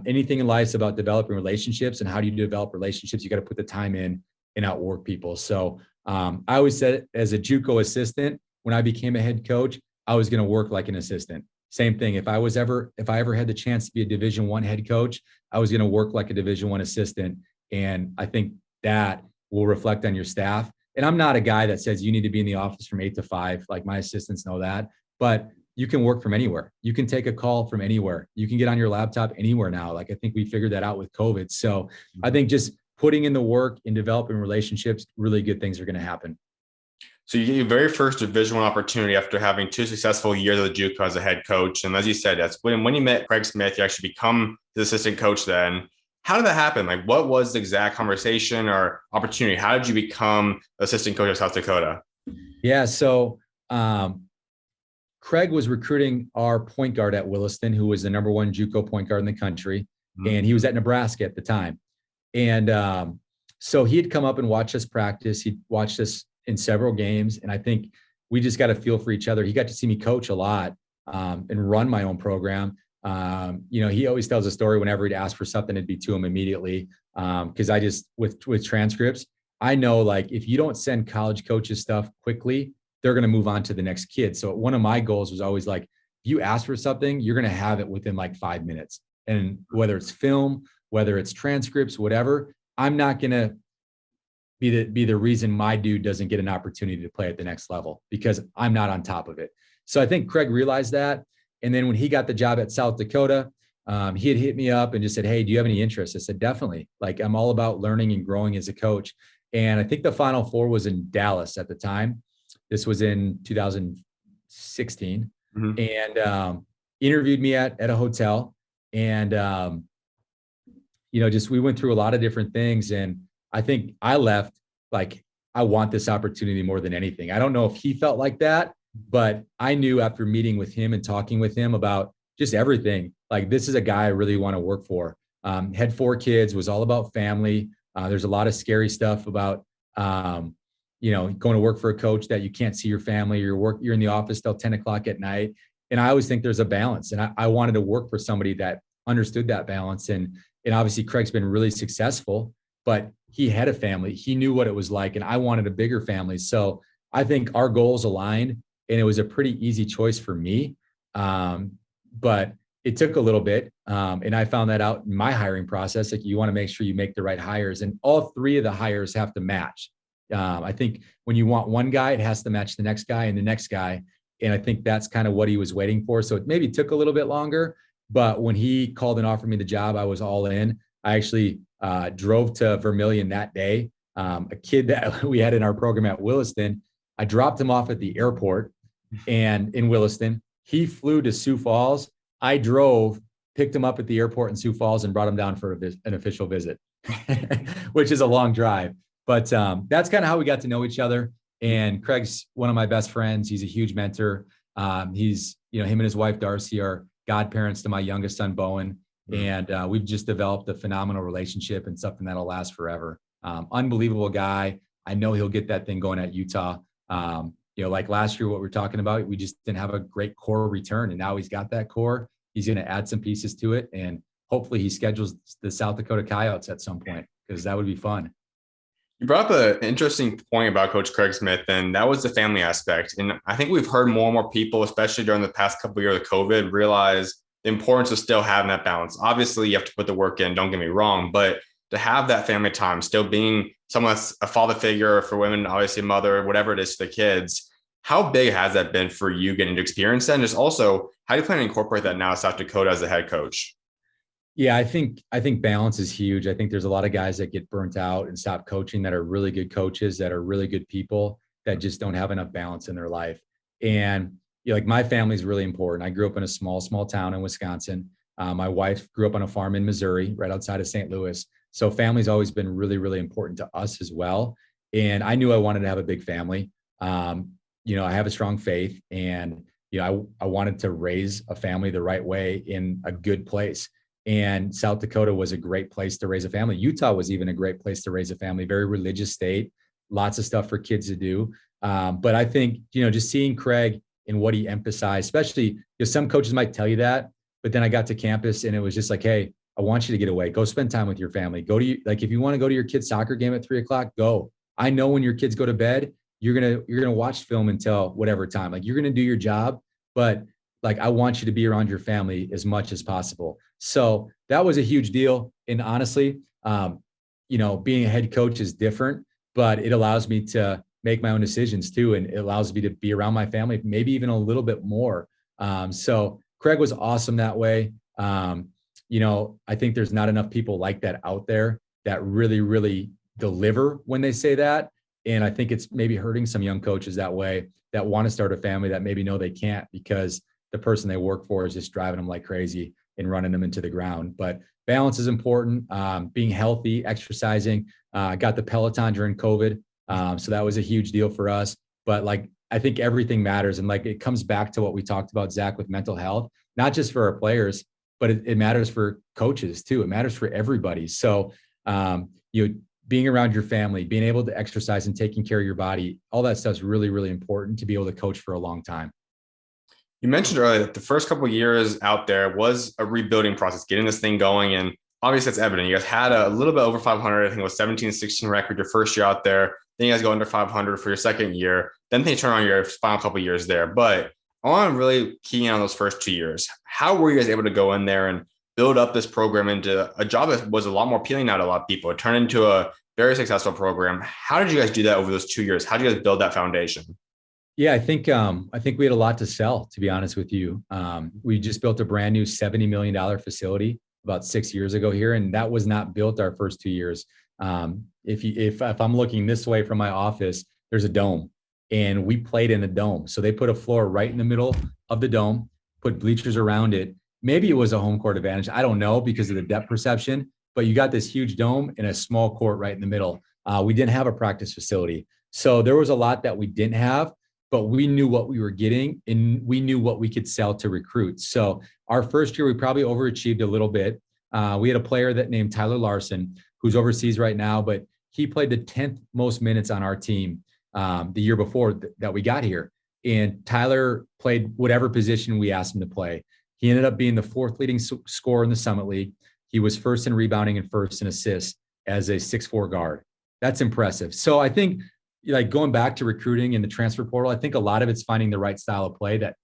Anything in life is about developing relationships, and how do you develop relationships? You got to put the time in and outwork people. So I always said as a JUCO assistant, when I became a head coach, I was going to work like an assistant. Same thing. If I ever had the chance to be a Division I head coach, I was going to work like a Division I assistant. And I think that will reflect on your staff. And I'm not a guy that says you need to be in the office from 8 to 5. Like my assistants know that, but you can work from anywhere. You can take a call from anywhere. You can get on your laptop anywhere now. Like I think we figured that out with COVID. So I think just putting in the work and developing relationships, really good things are going to happen. So you get your very first Division I opportunity after having 2 successful years of the JUCO as a head coach. And as you said, that's when you met Craig Smith, you actually become the assistant coach then. How did that happen? Like what was the exact conversation or opportunity? How did you become assistant coach of South Dakota? Yeah. So Craig was recruiting our point guard at Williston, who was the number 1 JUCO point guard in the country. And he was at Nebraska at the time. And so he had come up and watched us practice. He watched us in several games. And I think we just got a feel for each other. He got to see me coach a lot and run my own program. He always tells a story whenever he'd ask for something, it'd be to him immediately. Cause I just, with transcripts, I know like if you don't send college coaches stuff quickly, they're going to move on to the next kid. So one of my goals was always like, if you ask for something, you're going to have it within like 5 minutes. And whether it's film, whether it's transcripts, whatever, I'm not going to be the reason my dude doesn't get an opportunity to play at the next level because I'm not on top of it. So I think Craig realized that. And then when he got the job at South Dakota, he had hit me up and just said, hey, do you have any interest? I said, definitely. Like I'm all about learning and growing as a coach. And I think the Final Four was in Dallas at the time. This was in 2016 and interviewed me at a hotel. And, we went through a lot of different things. And I think I left like, I want this opportunity more than anything. I don't know if he felt like that, but I knew after meeting with him and talking with him about just everything, like this is a guy I really want to work for. Had 4 kids, was all about family, There's a lot of scary stuff about, going to work for a coach that you can't see your family. You're in the office till 10 o'clock at night. And I always think there's a balance. And I wanted to work for somebody that understood that balance. And obviously Craig's been really successful, but he had a family. He knew what it was like. And I wanted a bigger family. So I think our goals aligned, and it was a pretty easy choice for me. But it took a little bit. And I found that out in my hiring process. Like, you want to make sure you make the right hires, and all three of the hires have to match. I think when you want one guy, it has to match the next guy and the next guy. And I think that's kind of what he was waiting for. So it maybe took a little bit longer, but when he called and offered me the job, I was all in. I actually drove to Vermilion that day. A kid that we had in our program at Williston, I dropped him off at the airport and in Williston. He flew to Sioux Falls. I drove, picked him up at the airport in Sioux Falls, and brought him down for an official visit, which is a long drive. But that's kind of how we got to know each other. And Craig's one of my best friends. He's a huge mentor. He's, him and his wife, Darcy, are godparents to my youngest son, Bowen. And we've just developed a phenomenal relationship and something that'll last forever. Unbelievable guy. I know he'll get that thing going at Utah. Like last year, what we were talking about, we just didn't have a great core return. And now he's got that core. He's going to add some pieces to it. And hopefully he schedules the South Dakota Coyotes at some point, because that would be fun. You brought up an interesting point about Coach Craig Smith, and that was the family aspect. And I think we've heard more and more people, especially during the past couple of years of COVID, realize the importance of still having that balance. Obviously, you have to put the work in, don't get me wrong, but to have that family time, still being someone that's a father figure for women, obviously a mother, whatever it is to the kids. How big has that been for you getting to experience that? And just also, how do you plan to incorporate that now at South Dakota as a head coach? Yeah, I think balance is huge. I think there's a lot of guys that get burnt out and stop coaching that are really good coaches, that are really good people, that just don't have enough balance in their life. And like, my family is really important. I grew up in a small town in Wisconsin. My wife grew up on a farm in Missouri, right outside of St. Louis. So family's always been really, really important to us as well. And I knew I wanted to have a big family. I have a strong faith, and, I wanted to raise a family the right way in a good place. And South Dakota was a great place to raise a family. Utah was even a great place to raise a family, very religious state, lots of stuff for kids to do. But I think, just seeing Craig and what he emphasized, especially because some coaches might tell you that, but then I got to campus and it was just like, hey, I want you to get away. Go spend time with your family. If you want to go to your kid's soccer game at 3:00, go. I know when your kids go to bed, you're going to watch film until whatever time. Like, you're going to do your job, but like, I want you to be around your family as much as possible. So that was a huge deal. And honestly, being a head coach is different, but it allows me to make my own decisions too. And it allows me to be around my family, maybe even a little bit more. So Craig was awesome that way. I think there's not enough people like that out there that really, really deliver when they say that. And I think it's maybe hurting some young coaches that way, that want to start a family that maybe know they can't, because the person they work for is just driving them like crazy and running them into the ground. But balance is important. Being healthy, exercising. Got the Peloton during COVID. So that was a huge deal for us. But I think everything matters. And it comes back to what we talked about, Zach, with mental health, not just for our players, but it matters for coaches too. It matters for everybody. So, being around your family, being able to exercise and taking care of your body, all that stuff's really, really important to be able to coach for a long time. You mentioned earlier that the first couple of years out there was a rebuilding process, getting this thing going. And obviously it's evident. You guys had a little bit over 500. I think it was 17-16 record your first year out there. Then you guys go under 500 for your second year. Then they turn on your final couple of years there. But I want to really key in on those first 2 years. How were you guys able to go in there and build up this program into a job that was a lot more appealing now to a lot of people? It turned into a very successful program. How did you guys do that over those 2 years? How did you guys build that foundation? Yeah, I think we had a lot to sell, to be honest with you. We just built a brand new $70 million facility about 6 years ago here, and that was not built our first 2 years. If I'm looking this way from my office, there's a dome, and we played in a dome. So they put a floor right in the middle of the dome, put bleachers around it. Maybe it was a home court advantage. I don't know, because of the depth perception, but you got this huge dome and a small court right in the middle. We didn't have a practice facility. So there was a lot that we didn't have, but we knew what we were getting and we knew what we could sell to recruits. So our first year, we probably overachieved a little bit. We had a player that named Tyler Larson, who's overseas right now, but he played the 10th most minutes on our team the year before that we got here. And Tyler played whatever position we asked him to play. He ended up being the 4th leading scorer in the Summit League. He was 1st in rebounding and 1st in assists as a 6'4" guard. That's impressive. So I think, like, going back to recruiting in the transfer portal, I think a lot of it's finding the right style of play that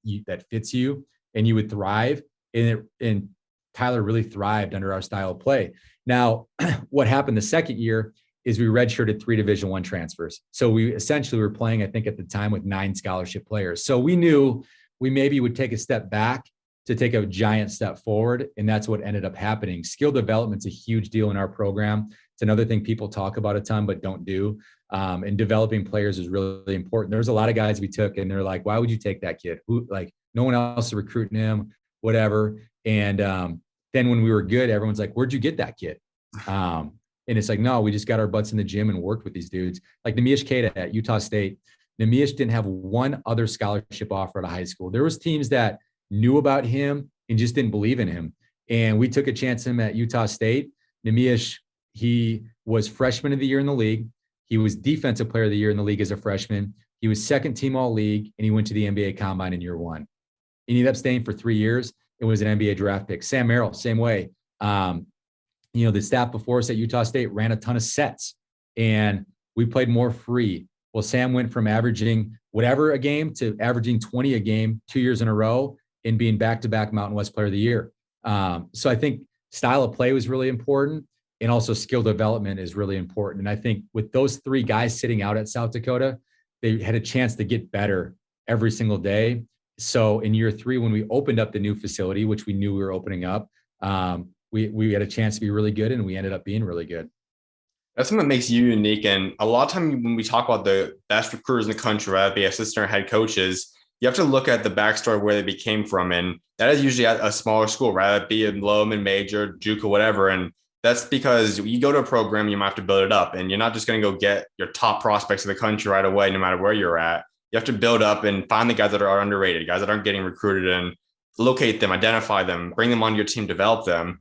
fits you and you would thrive. And Tyler really thrived under our style of play. Now, what happened the second year is we redshirted 3 Division I transfers. So we essentially were playing, I think at the time, with 9 scholarship players. So we knew we maybe would take a step back to take a giant step forward. And that's what ended up happening. Skill development's a huge deal in our program. It's another thing people talk about a ton, but don't do. And developing players is really important. There's a lot of guys we took and they're like, why would you take that kid? Who, like, no one else is recruiting him, whatever. And then when we were good, everyone's like, where'd you get that kid? And it's like, no, we just got our butts in the gym and worked with these dudes. Like Neemias Queta at Utah State. Neemias didn't have one other scholarship offer at a high school. There was teams that knew about him and just didn't believe in him. And we took a chance on him at Utah State. Neemias, he was freshman of the year in the league. He was defensive player of the year in the league as a freshman. He was 2nd team all league, and he went to the NBA combine in year 1. He ended up staying for 3 years. It was an NBA draft pick. Sam Merrill, same way. The staff before us at Utah State ran a ton of sets, and we played more free. Well, Sam went from averaging whatever a game to averaging 20 a game 2 years in a row and being back-to-back Mountain West Player of the Year. So I think style of play was really important, and also skill development is really important. And I think with those 3 guys sitting out at South Dakota, they had a chance to get better every single day. So in year 3, when we opened up the new facility, which we knew we were opening up, we had a chance to be really good, and we ended up being really good. That's something that makes you unique. And a lot of time when we talk about the best recruiters in the country, whether it be assistant or head coaches, you have to look at the backstory of where they came from. And that is usually at a smaller school, rather it be a low, mid-major, JUCO, whatever. And that's because you go to a program, you might have to build it up. And you're not just going to go get your top prospects in the country right away, no matter where you're at. You have to build up and find the guys that are underrated, guys that aren't getting recruited, and locate them, identify them, bring them onto your team, develop them.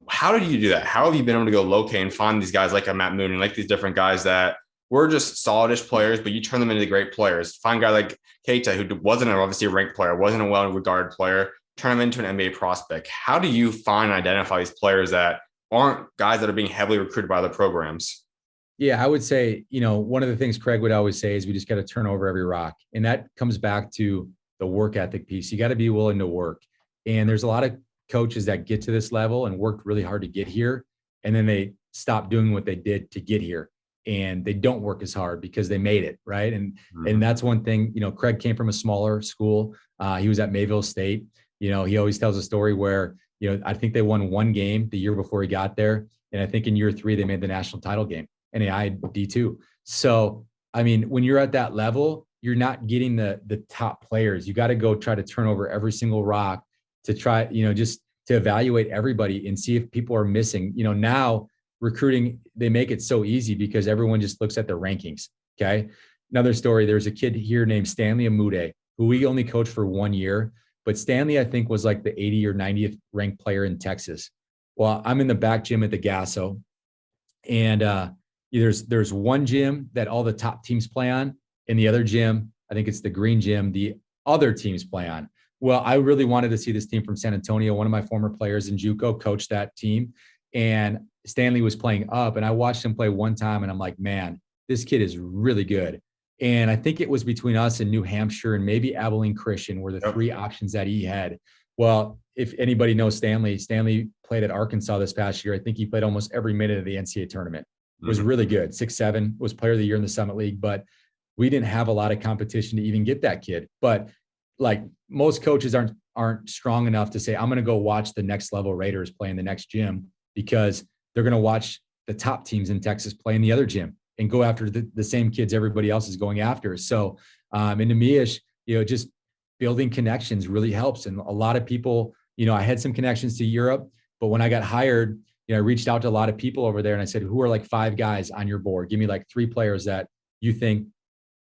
How did you do that? How have you been able to go locate and find these guys like a Matt Mooney, like these different guys that were just solidish players, but you turn them into great players? Find a guy like Queta, who wasn't obviously a ranked player, wasn't a well-regarded player, turn them into an NBA prospect. How do you find and identify these players that aren't guys that are being heavily recruited by other programs? Yeah, I would say, one of the things Craig would always say is we just got to turn over every rock. And that comes back to the work ethic piece. You got to be willing to work. And there's a lot of coaches that get to this level and worked really hard to get here, and then they stop doing what they did to get here, and they don't work as hard because they made it, right? And that's one thing. Craig came from a smaller school. He was at Mayville State. He always tells a story where I think they won 1 game the year before he got there, and I think in year 3 they made the national title game, NAI D2. So I mean, when you're at that level, you're not getting the top players. You got to go try to turn over every single rock to try, just to evaluate everybody and see if people are missing. Now recruiting, they make it so easy because everyone just looks at the rankings. Okay. Another story, there's a kid here named Stanley Amude, who we only coached for 1 year, but Stanley, I think, was like the 80 or 90th ranked player in Texas. Well, I'm in the back gym at the Gasso, and there's one gym that all the top teams play on, and the other gym, I think it's the green gym, the other teams play on. Well, I really wanted to see this team from San Antonio. One of my former players in JUCO coached that team, and Stanley was playing up, and I watched him play one time, and I'm like, man, this kid is really good. And I think it was between us and New Hampshire and maybe Abilene Christian were the 3 options that he had. Well, if anybody knows Stanley played at Arkansas this past year. I think he played almost every minute of the NCAA tournament. Was really good. 6'7", was player of the year in the Summit League, but we didn't have a lot of competition to even get that kid. But like, most coaches aren't strong enough to say, I'm going to go watch the next level Raiders play in the next gym, because they're going to watch the top teams in Texas play in the other gym and go after the same kids everybody else is going after. So in Neemias, just building connections really helps. And a lot of people, I had some connections to Europe, but when I got hired, I reached out to a lot of people over there and I said, who are like 5 guys on your board? Give me like 3 players that you think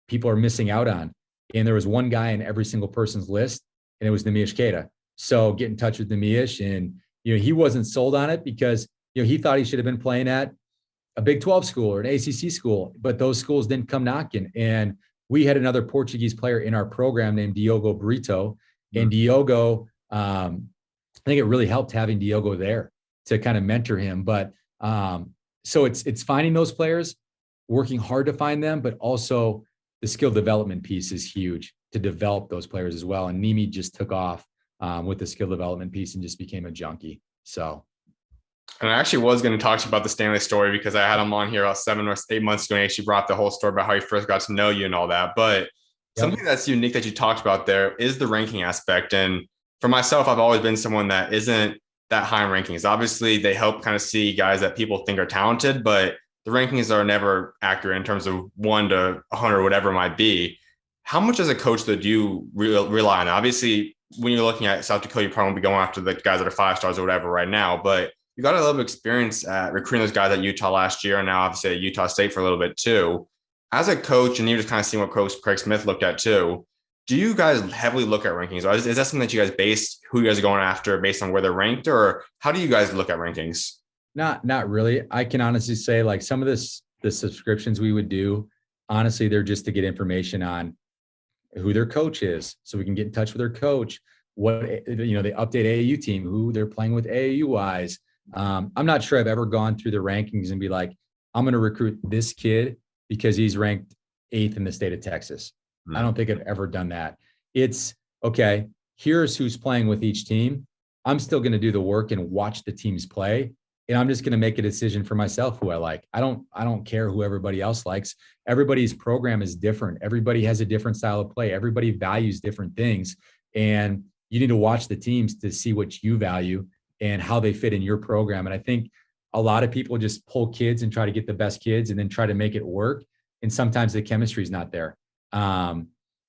people are missing out on. And there was one guy in every single person's list, and it was Neemias Queta. So get in touch with Neemias, and he wasn't sold on it because he thought he should have been playing at a Big 12 school or an ACC school, but those schools didn't come knocking. And we had another Portuguese player in our program named Diogo Brito. And Diogo, I think it really helped having Diogo there to kind of mentor him. But so it's finding those players, working hard to find them, but also the skill development piece is huge to develop those players as well. And Nimi just took off with the skill development piece and just became a junkie. So. And I actually was going to talk to you about the Stanley story because I had him on here about 7 or 8 months ago and he actually brought the whole story about how he first got to know you and all that. But something that's unique that you talked about there is the ranking aspect. And for myself, I've always been someone that isn't that high in rankings. Obviously, they help kind of see guys that people think are talented, but the rankings are never accurate in terms of 1 to 100, whatever it might be. How much as a coach do you rely on? Obviously, when you're looking at South Dakota, you probably won't be going after the guys that are 5 stars or whatever right now, but you got a little bit of experience at recruiting those guys at Utah last year and now obviously at Utah State for a little bit too. As a coach, and you're just kind of seeing what Coach Craig Smith looked at too, do you guys heavily look at rankings? Or is that something that you guys base who you guys are going after based on where they're ranked? Or how do you guys look at rankings? Not really. I can honestly say like some of the subscriptions we would do, honestly, they're just to get information on who their coach is. So we can get in touch with their coach, what, the update AAU team, who they're playing with AAU wise. I'm not sure I've ever gone through the rankings and be like, I'm going to recruit this kid because he's ranked 8th in the state of Texas. I don't think I've ever done that. It's okay. Here's who's playing with each team. I'm still going to do the work and watch the teams play. And I'm just going to make a decision for myself who I like. I don't care who everybody else likes. Everybody's program is different. Everybody has a different style of play. Everybody values different things. And you need to watch the teams to see what you value and how they fit in your program. And I think a lot of people just pull kids and try to get the best kids and then try to make it work. And sometimes the chemistry is not there.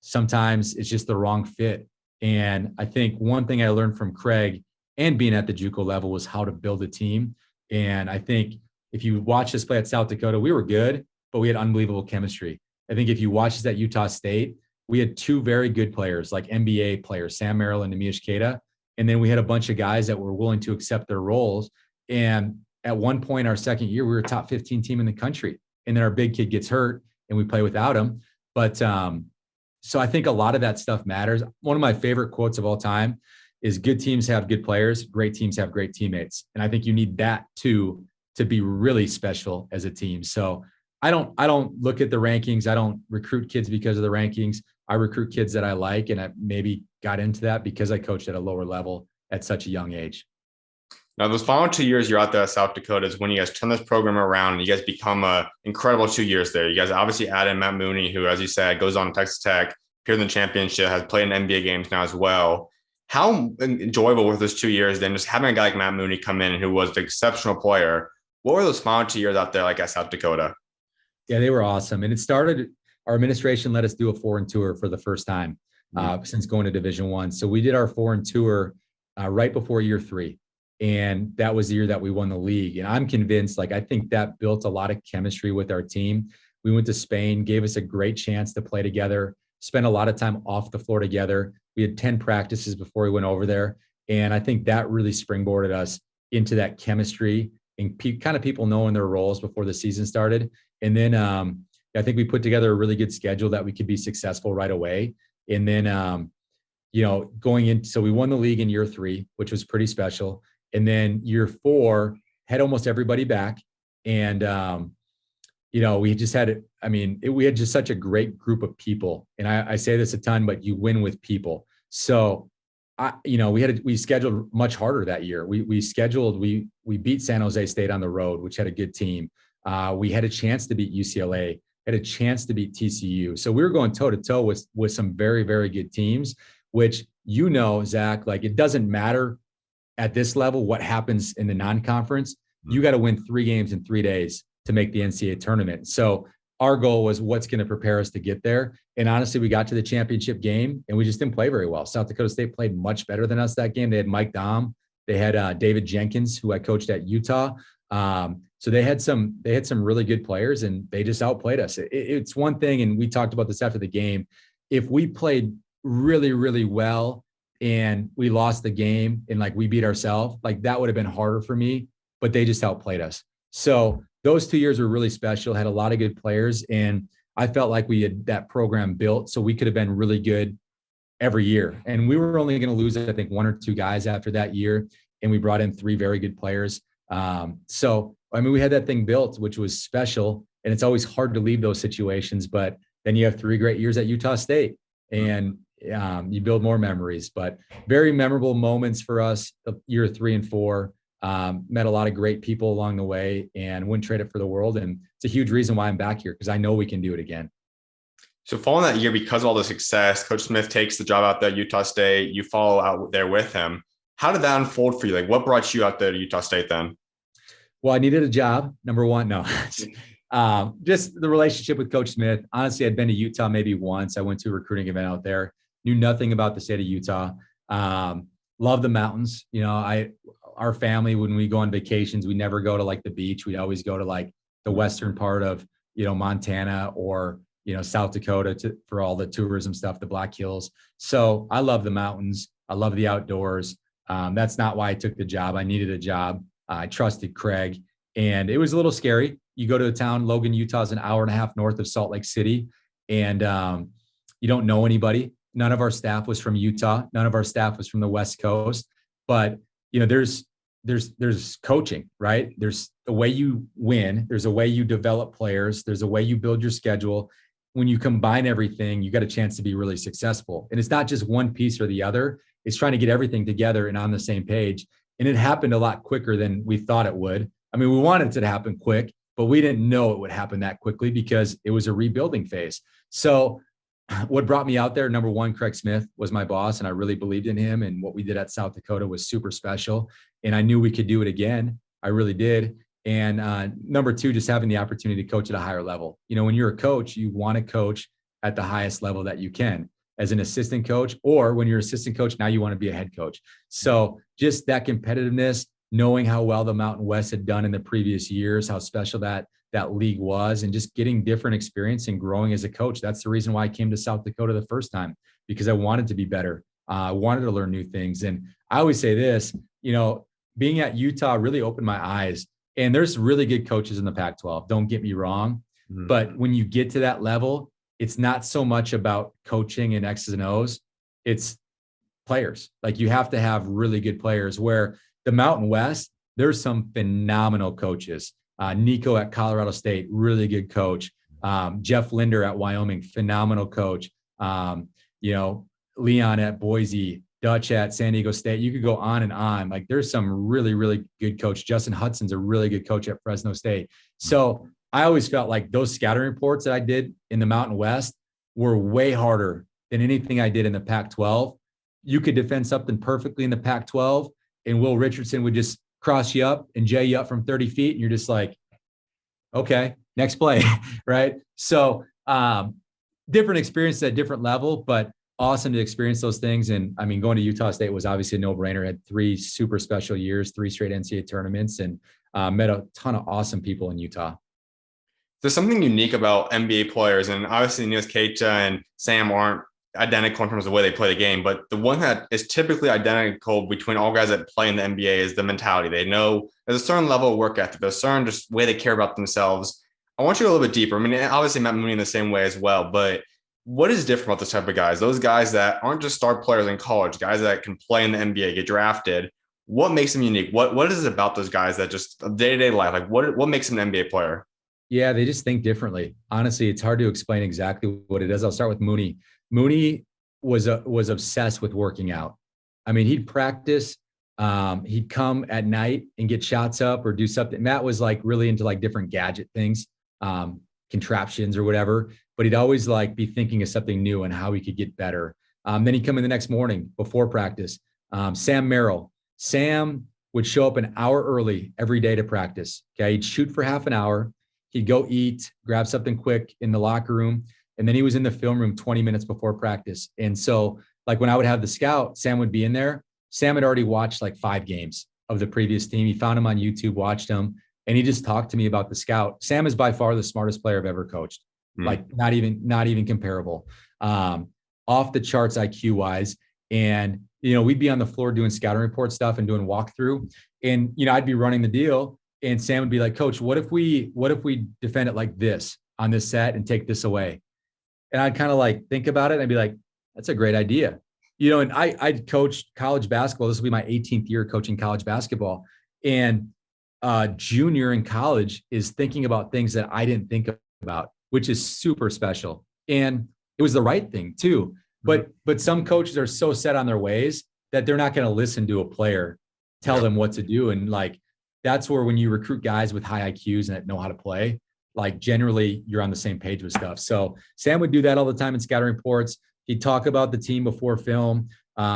Sometimes it's just the wrong fit. And I think one thing I learned from Craig and being at the JUCO level was how to build a team. And I think if you watch us play at South Dakota, we were good, but we had unbelievable chemistry. I think if you watch us at Utah State, we had 2 very good players, like NBA players, Sam Merrill and Neemias Queta. And then we had a bunch of guys that were willing to accept their roles. And at one point, our second year, we were a top 15 team in the country. And then our big kid gets hurt and we play without him. But so I think a lot of that stuff matters. One of my favorite quotes of all time is good teams have good players, great teams have great teammates. And I think you need that too, to be really special as a team. So I don't look at the rankings. I don't recruit kids because of the rankings. I recruit kids that I like. And I maybe got into that because I coached at a lower level at such a young age. Now, those final 2 years you're out there at South Dakota is when you guys turn this program around and you guys become a incredible 2 years there. You guys obviously added Matt Mooney, who, as you said, goes on to Texas Tech, appeared in the championship, has played in NBA games now as well. How enjoyable were those 2 years then, just having a guy like Matt Mooney come in who was an exceptional player? What were those final 2 years out there like at South Dakota? Yeah, they were awesome. And it started, our administration let us do a foreign tour for the first time since going to Division I. So we did our foreign tour right before year 3. And that was the year that we won the league. And I'm convinced, I think that built a lot of chemistry with our team. We went to Spain, gave us a great chance to play together, spent a lot of time off the floor together. We had 10 practices before we went over there. And I think that really springboarded us into that chemistry and kind of people knowing their roles before the season started. And then I think we put together a really good schedule that we could be successful right away. And then, going in, so we won the league in year 3, which was pretty special. And then year 4 had almost everybody back. And, we just had, we had just such a great group of people. And I say this a ton, but you win with people. So, we scheduled much harder that year. We beat San Jose State on the road, which had a good team. We had a chance to beat UCLA, had a chance to beat TCU. So we were going toe to toe with some very, very good teams, which, Zach, it doesn't matter at this level what happens in the non-conference. You got to win 3 games in 3 days to make the NCAA tournament. So our goal was what's going to prepare us to get there. And honestly, we got to the championship game and we just didn't play very well. South Dakota State played much better than us that game. They had Mike Dahm. They had David Jenkins, who I coached at Utah. So they had some really good players and they just outplayed us. It's one thing, and we talked about this after the game. If we played really, really well and we lost the game and we beat ourselves, that would have been harder for me, but they just outplayed us. So those 2 years were really special, had a lot of good players. And I felt like we had that program built so we could have been really good every year. And we were only going to lose, I think, 1 or 2 guys after that year. And we brought in 3 very good players. So, I mean, we had that thing built, which was special. And it's always hard to leave those situations. But then you have 3 great years at Utah State and you build more memories. But very memorable moments for us, year 3 and 4. Met a lot of great people along the way and wouldn't trade it for the world. And it's a huge reason why I'm back here because I know we can do it again. So following that year, because of all the success, Coach Smith takes the job out there at Utah State. You follow out there with him. How did that unfold for you? Like, what brought you out there to Utah State then? Well, I needed a job, number one. No, just the relationship with Coach Smith. Honestly, I'd been to Utah maybe once. I went to a recruiting event out there, knew nothing about the state of Utah. Love the mountains. You know, our family, when we go on vacations, we never go to like the beach. We always go to like the western part of, Montana or, South Dakota for all the tourism stuff, the Black Hills. So I love the mountains. I love the outdoors. That's not why I took the job. I needed a job. I trusted Craig, and it was a little scary. You go to a town, Logan, Utah is an hour and a half north of Salt Lake City, and you don't know anybody. None of our staff was from Utah. None of our staff was from the West Coast. But there's coaching, right? There's a way you win. There's a way you develop players. There's a way you build your schedule. When you combine everything, you got a chance to be really successful. And it's not just one piece or the other. It's trying to get everything together and on the same page. And it happened a lot quicker than we thought it would. I mean, we wanted it to happen quick, but we didn't know it would happen that quickly because it was a rebuilding phase. So what brought me out there, number one, Craig Smith was my boss, and I really believed in him. And what we did at South Dakota was super special. And I knew we could do it again. I really did. And number two, just having the opportunity to coach at a higher level. When you're a coach, you want to coach at the highest level that you can as an assistant coach, or when you're assistant coach, now you want to be a head coach. So just that competitiveness, knowing how well the Mountain West had done in the previous years, how special that league was, and just getting different experience and growing as a coach. That's the reason why I came to South Dakota the first time, because I wanted to be better. I wanted to learn new things. And I always say this, being at Utah really opened my eyes. And there's really good coaches in the Pac-12. Don't get me wrong. Mm-hmm. But when you get to that level, it's not so much about coaching and X's and O's. It's players. Like, you have to have really good players, where the Mountain West, there's some phenomenal coaches. Nico at Colorado State, really good coach. Jeff Linder at Wyoming, phenomenal coach. Leon at Boise, Dutch at San Diego State. You could go on and on. Like, there's some really, really good coach. Justin Hudson's a really good coach at Fresno State. So I always felt like those scouting reports that I did in the Mountain West were way harder than anything I did in the Pac-12. You could defend something perfectly in the Pac-12, and Will Richardson would just cross you up and jay you up from 30 feet. And you're just like, okay, next play, right? So different experiences at different level, but awesome to experience those things. And I mean, going to Utah State was obviously a no-brainer. Had 3 super special years, 3 straight NCAA tournaments, and met a ton of awesome people in Utah. There's something unique about NBA players, and obviously Neemias Queta and Sam aren't identical in terms of the way they play the game, but the one that is typically identical between all guys that play in the NBA is the mentality. They know there's a certain level of work ethic, there's a certain just way they care about themselves. I want you to go a little bit deeper. I mean, obviously Matt Mooney in the same way as well, but what is different about this type of guys? Those guys that aren't just star players in college, guys that can play in the NBA, get drafted. What makes them unique? What is it about those guys that just day-to-day life, like what makes them an NBA player? Yeah, they just think differently. Honestly, it's hard to explain exactly what it is. I'll start with Mooney. Mooney was obsessed with working out. I mean, he'd practice. He'd come at night and get shots up or do something. Matt was like really into like different gadget things, contraptions or whatever, but he'd always like be thinking of something new and how he could get better. Then he'd come in the next morning before practice. Sam Merrill. Sam would show up an hour early every day to practice. Okay. He'd shoot for half an hour. He'd go eat, grab something quick in the locker room. And then he was in the film room 20 minutes before practice. And so like when I would have the scout, Sam would be in there. Sam had already watched like 5 games of the previous team. He found him on YouTube, watched him, and he just talked to me about the scout. Sam is by far the smartest player I've ever coached. Like not even comparable. Off the charts IQ wise. And, we'd be on the floor doing scouting report stuff and doing walkthrough. And, I'd be running the deal. And Sam would be like, Coach, what if we defend it like this on this set and take this away? And I'd kind of like think about it and I'd be like, that's a great idea. And I'd coached college basketball. This will be my 18th year coaching college basketball. And junior in college is thinking about things that I didn't think about, which is super special. And it was the right thing too. But some coaches are so set on their ways that they're not going to listen to a player tell them what to do. And like, that's where when you recruit guys with high IQs and that know how to play, like generally you're on the same page with stuff. So Sam would do that all the time in scouting reports. He'd talk about the team before film.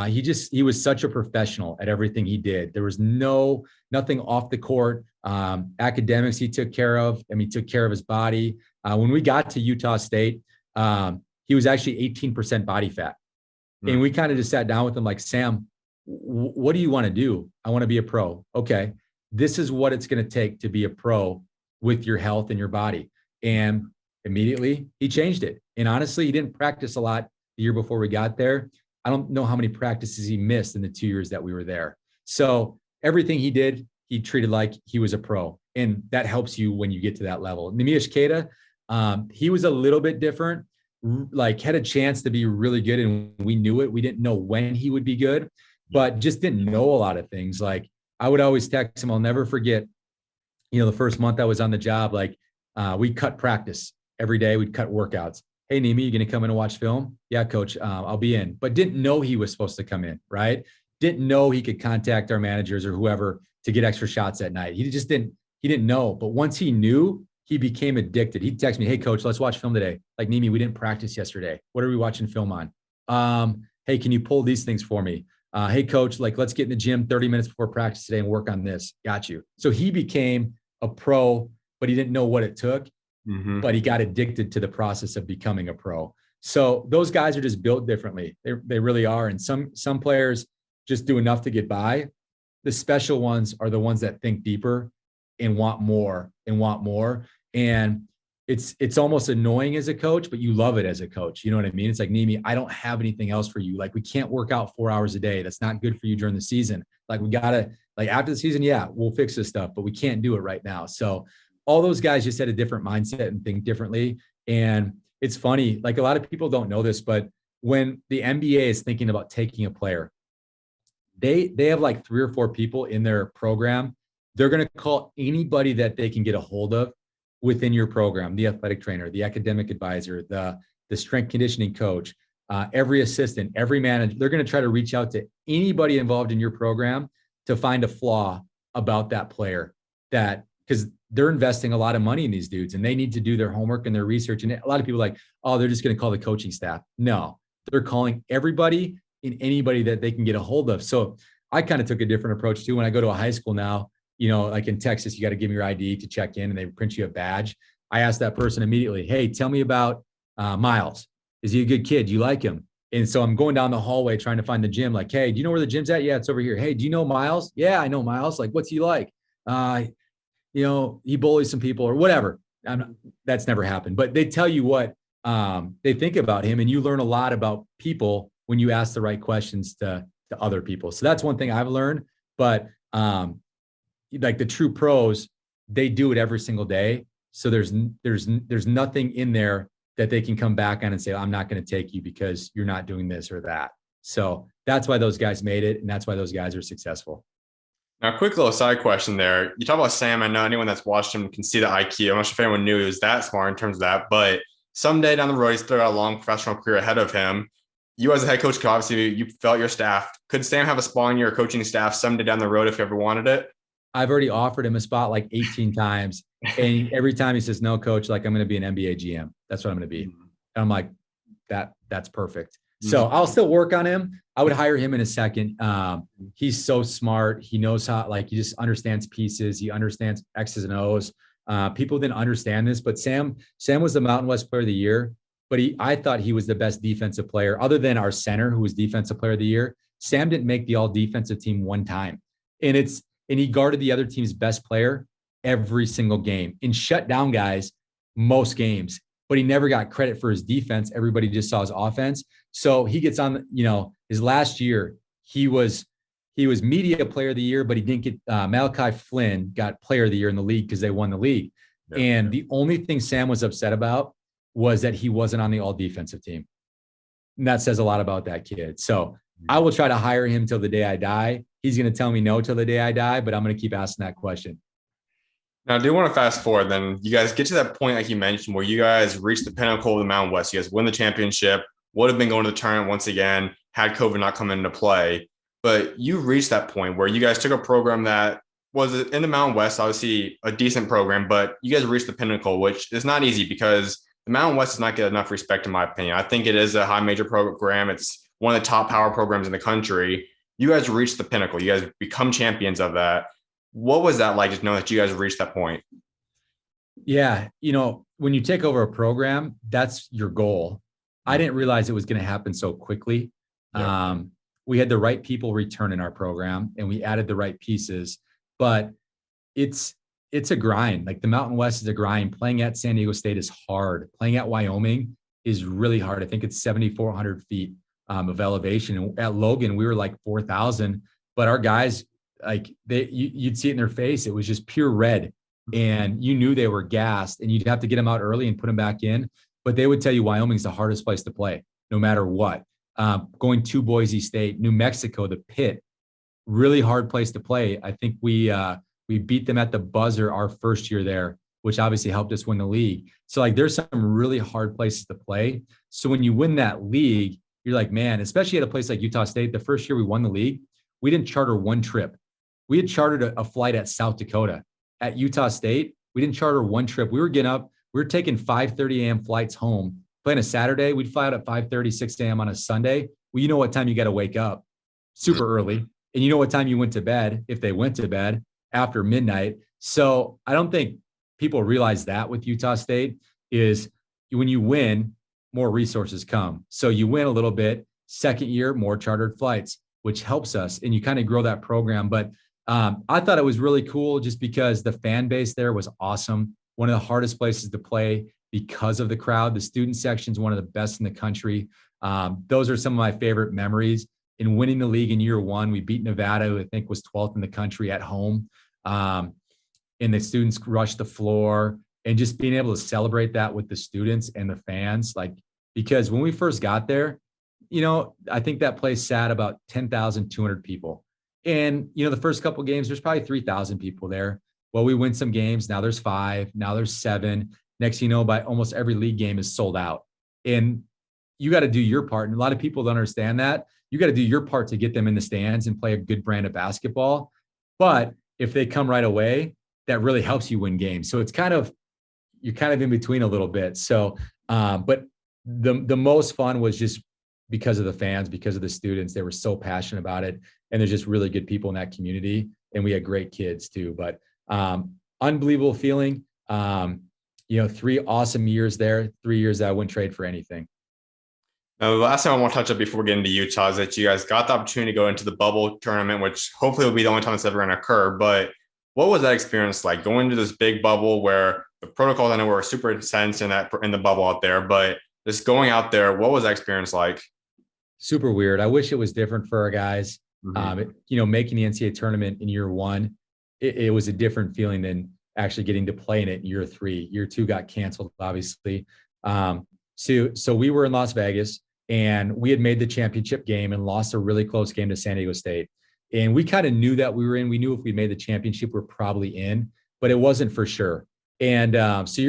He was such a professional at everything he did. There was nothing off the court. Academics he took care of. He took care of his body. When we got to Utah State, he was actually 18% body fat. And we kind of just sat down with him like, Sam, what do you want to do? I want to be a pro. Okay. This is what it's going to take to be a pro with your health and your body. And immediately he changed it. And honestly, he didn't practice a lot the year before we got there. I don't know how many practices he missed in the 2 years that we were there. So everything he did, he treated like he was a pro. And that helps you when you get to that level. Neemias Queta, he was a little bit different, like had a chance to be really good. And we knew it. We didn't know when he would be good, but just didn't know a lot of things. Like I would always text him. I'll never forget, the first month I was on the job, like we cut practice every day. We'd cut workouts. Hey, Neemi, you going to come in and watch film? Yeah, coach, I'll be in. But didn't know he was supposed to come in, right? Didn't know he could contact our managers or whoever to get extra shots at night. He didn't know. But once he knew, he became addicted. He'd text me, hey, coach, let's watch film today. Like, Neemi, we didn't practice yesterday. What are we watching film on? Hey, can you pull these things for me? Hey, coach, like, let's get in the gym 30 minutes before practice today and work on this. Got you. So he became a pro, but he didn't know what it took. But he got addicted to the process of becoming a pro. So those guys are just built differently. They really are. And some players just do enough to get by. The special ones are the ones that think deeper and want more and want more. And it's almost annoying as a coach, but you love it as a coach. You know what I mean? It's like, Neemi, I don't have anything else for you. Like, we can't work out 4 hours a day. That's not good for you during the season. Like, we gotta, like, after the season, yeah, we'll fix this stuff, but we can't do it right now. So all those guys just had a different mindset and think differently. And it's funny, like a lot of people don't know this, but when the NBA is thinking about taking a player, they have like 3 or 4 people in their program. They're going to call anybody that they can get a hold of within your program, the athletic trainer, the academic advisor, the strength conditioning coach, every assistant, every manager. They're going to try to reach out to anybody involved in your program to find a flaw about that player, because they're investing a lot of money in these dudes and they need to do their homework and their research. And a lot of people are like, oh, they're just going to call the coaching staff. No, they're calling everybody and anybody that they can get a hold of. So I kind of took a different approach too. When I go to a high school now, like in Texas, you got to give me your ID to check in and they print you a badge. I asked that person immediately, hey, tell me about Miles. Is he a good kid? Do you like him? And so I'm going down the hallway trying to find the gym. Like, hey, do you know where the gym's at? Yeah, it's over here. Hey, do you know Miles? Yeah, I know Miles. Like, what's he like? He bullies some people or whatever. That's never happened, but they tell you what they think about him. And you learn a lot about people when you ask the right questions to other people. So that's one thing I've learned, but like the true pros, they do it every single day. So there's nothing in there that they can come back on and say, I'm not going to take you because you're not doing this or that. So that's why those guys made it. And that's why those guys are successful. Now, a quick little side question there. You talk about Sam. I know anyone that's watched him can see the IQ. I'm not sure if anyone knew he was that smart in terms of that, but someday down the road, he's still got a long professional career ahead of him. You as a head coach, obviously you felt your staff. Could Sam have a spot on your coaching staff someday down the road if you ever wanted it? I've already offered him a spot like 18 times. And every time he says, no, coach, like I'm going to be an NBA GM. That's what I'm going to be. And I'm like, that's perfect. So I'll still work on him. I would hire him in a second. He's so smart. He knows how, like, he just understands pieces. He understands X's and O's. People didn't understand this, but Sam was the Mountain West Player of the Year, but I thought he was the best defensive player other than our center, who was Defensive Player of the Year. Sam didn't make the all defensive team one time. And he guarded the other team's best player every single game and shut down guys most games, but he never got credit for his defense. Everybody just saw his offense. So he gets on, his last year, he was he was media player of the year, but he didn't get Malachi Flynn got player of the year in the league because they won the league. Yeah. And the only thing Sam was upset about was that he wasn't on the all defensive team. And that says a lot about that kid. So I will try to hire him till the day I die. He's going to tell me no till the day I die, but I'm going to keep asking that question. Now, I do want to fast forward. Then you guys get to that point, like you mentioned, where you guys reach the pinnacle of the Mountain West. You guys win the championship, would have been going to the tournament once again, had COVID not come into play. But you reached that point where you guys took a program that was in the Mountain West, obviously a decent program, but you guys reached the pinnacle, which is not easy because the Mountain West does not get enough respect, in my opinion. I think it is a high major program. It's one of the top power programs in the country. You guys reached the pinnacle. You guys become champions of that. What was that like, just know that you guys reached that point? Yeah. When you take over a program, that's your goal. I didn't realize it was going to happen so quickly. Yeah. We had the right people return in our program and we added the right pieces, but it's a grind. Like the Mountain West is a grind. Playing at San Diego State is hard. Playing at Wyoming is really hard. I think it's 7,400 feet of elevation. And at Logan, we were like 4,000, but our guys, like you'd see it in their face. It was just pure red and you knew they were gassed and you'd have to get them out early and put them back in. But they would tell you Wyoming's the hardest place to play, no matter what. Going to Boise State, New Mexico, the pit, really hard place to play. I think we beat them at the buzzer our first year there, which obviously helped us win the league. So like there's some really hard places to play. So when you win that league, you're like, man, especially at a place like Utah State, the first year we won the league, we didn't charter one trip. We had chartered a flight at South Dakota. At Utah State, we didn't charter one trip. We were getting up, we were taking 5:30 a.m. flights home. Playing a Saturday, we'd fly out at 5:30, 6 a.m. on a Sunday. Well, you know what time you got to wake up super early. And you know what time you went to bed, if they went to bed, after midnight. So I don't think people realize that with Utah State is when you win, more resources come. So you win a little bit. Second year, more chartered flights, which helps us. And you kind of grow that program. But I thought it was really cool just because the fan base there was awesome. One of the hardest places to play because of the crowd. The student section is one of the best in the country. Those are some of my favorite memories. In winning the league in year one, we beat Nevada, who I think was 12th in the country at home. And the students rushed the floor and just being able to celebrate that with the students and the fans. Like, because when we first got there, I think that place sat about 10,200 people. And, the first couple of games, there's probably 3,000 people there. Well, we win some games. Now there's 5. Now there's 7. Next, by almost every league game is sold out. And you got to do your part. And a lot of people don't understand that. You got to do your part to get them in the stands and play a good brand of basketball. But if they come right away, that really helps you win games. So it's you're kind of in between a little bit. So, but the most fun was just because of the fans, because of the students. They were so passionate about it. And there's just really good people in that community. And we had great kids too. But unbelievable feeling. 3 awesome years there, 3 years that I wouldn't trade for anything. Now, the last thing I want to touch up before we get into Utah is that you guys got the opportunity to go into the bubble tournament, which hopefully will be the only time it's ever going to occur. But what was that experience like going into this big bubble where the protocols I know were super intense in the bubble out there, but just going out there, what was that experience like? Super weird. I wish it was different for our guys. Mm-hmm. Making the NCAA tournament in year one, it was a different feeling than actually getting to play in it in year 3. Year 2 got canceled, obviously. So we were in Las Vegas and we had made the championship game and lost a really close game to San Diego State. And we kind of knew that we were in. We knew if we made the championship, we're probably in, but it wasn't for sure. And so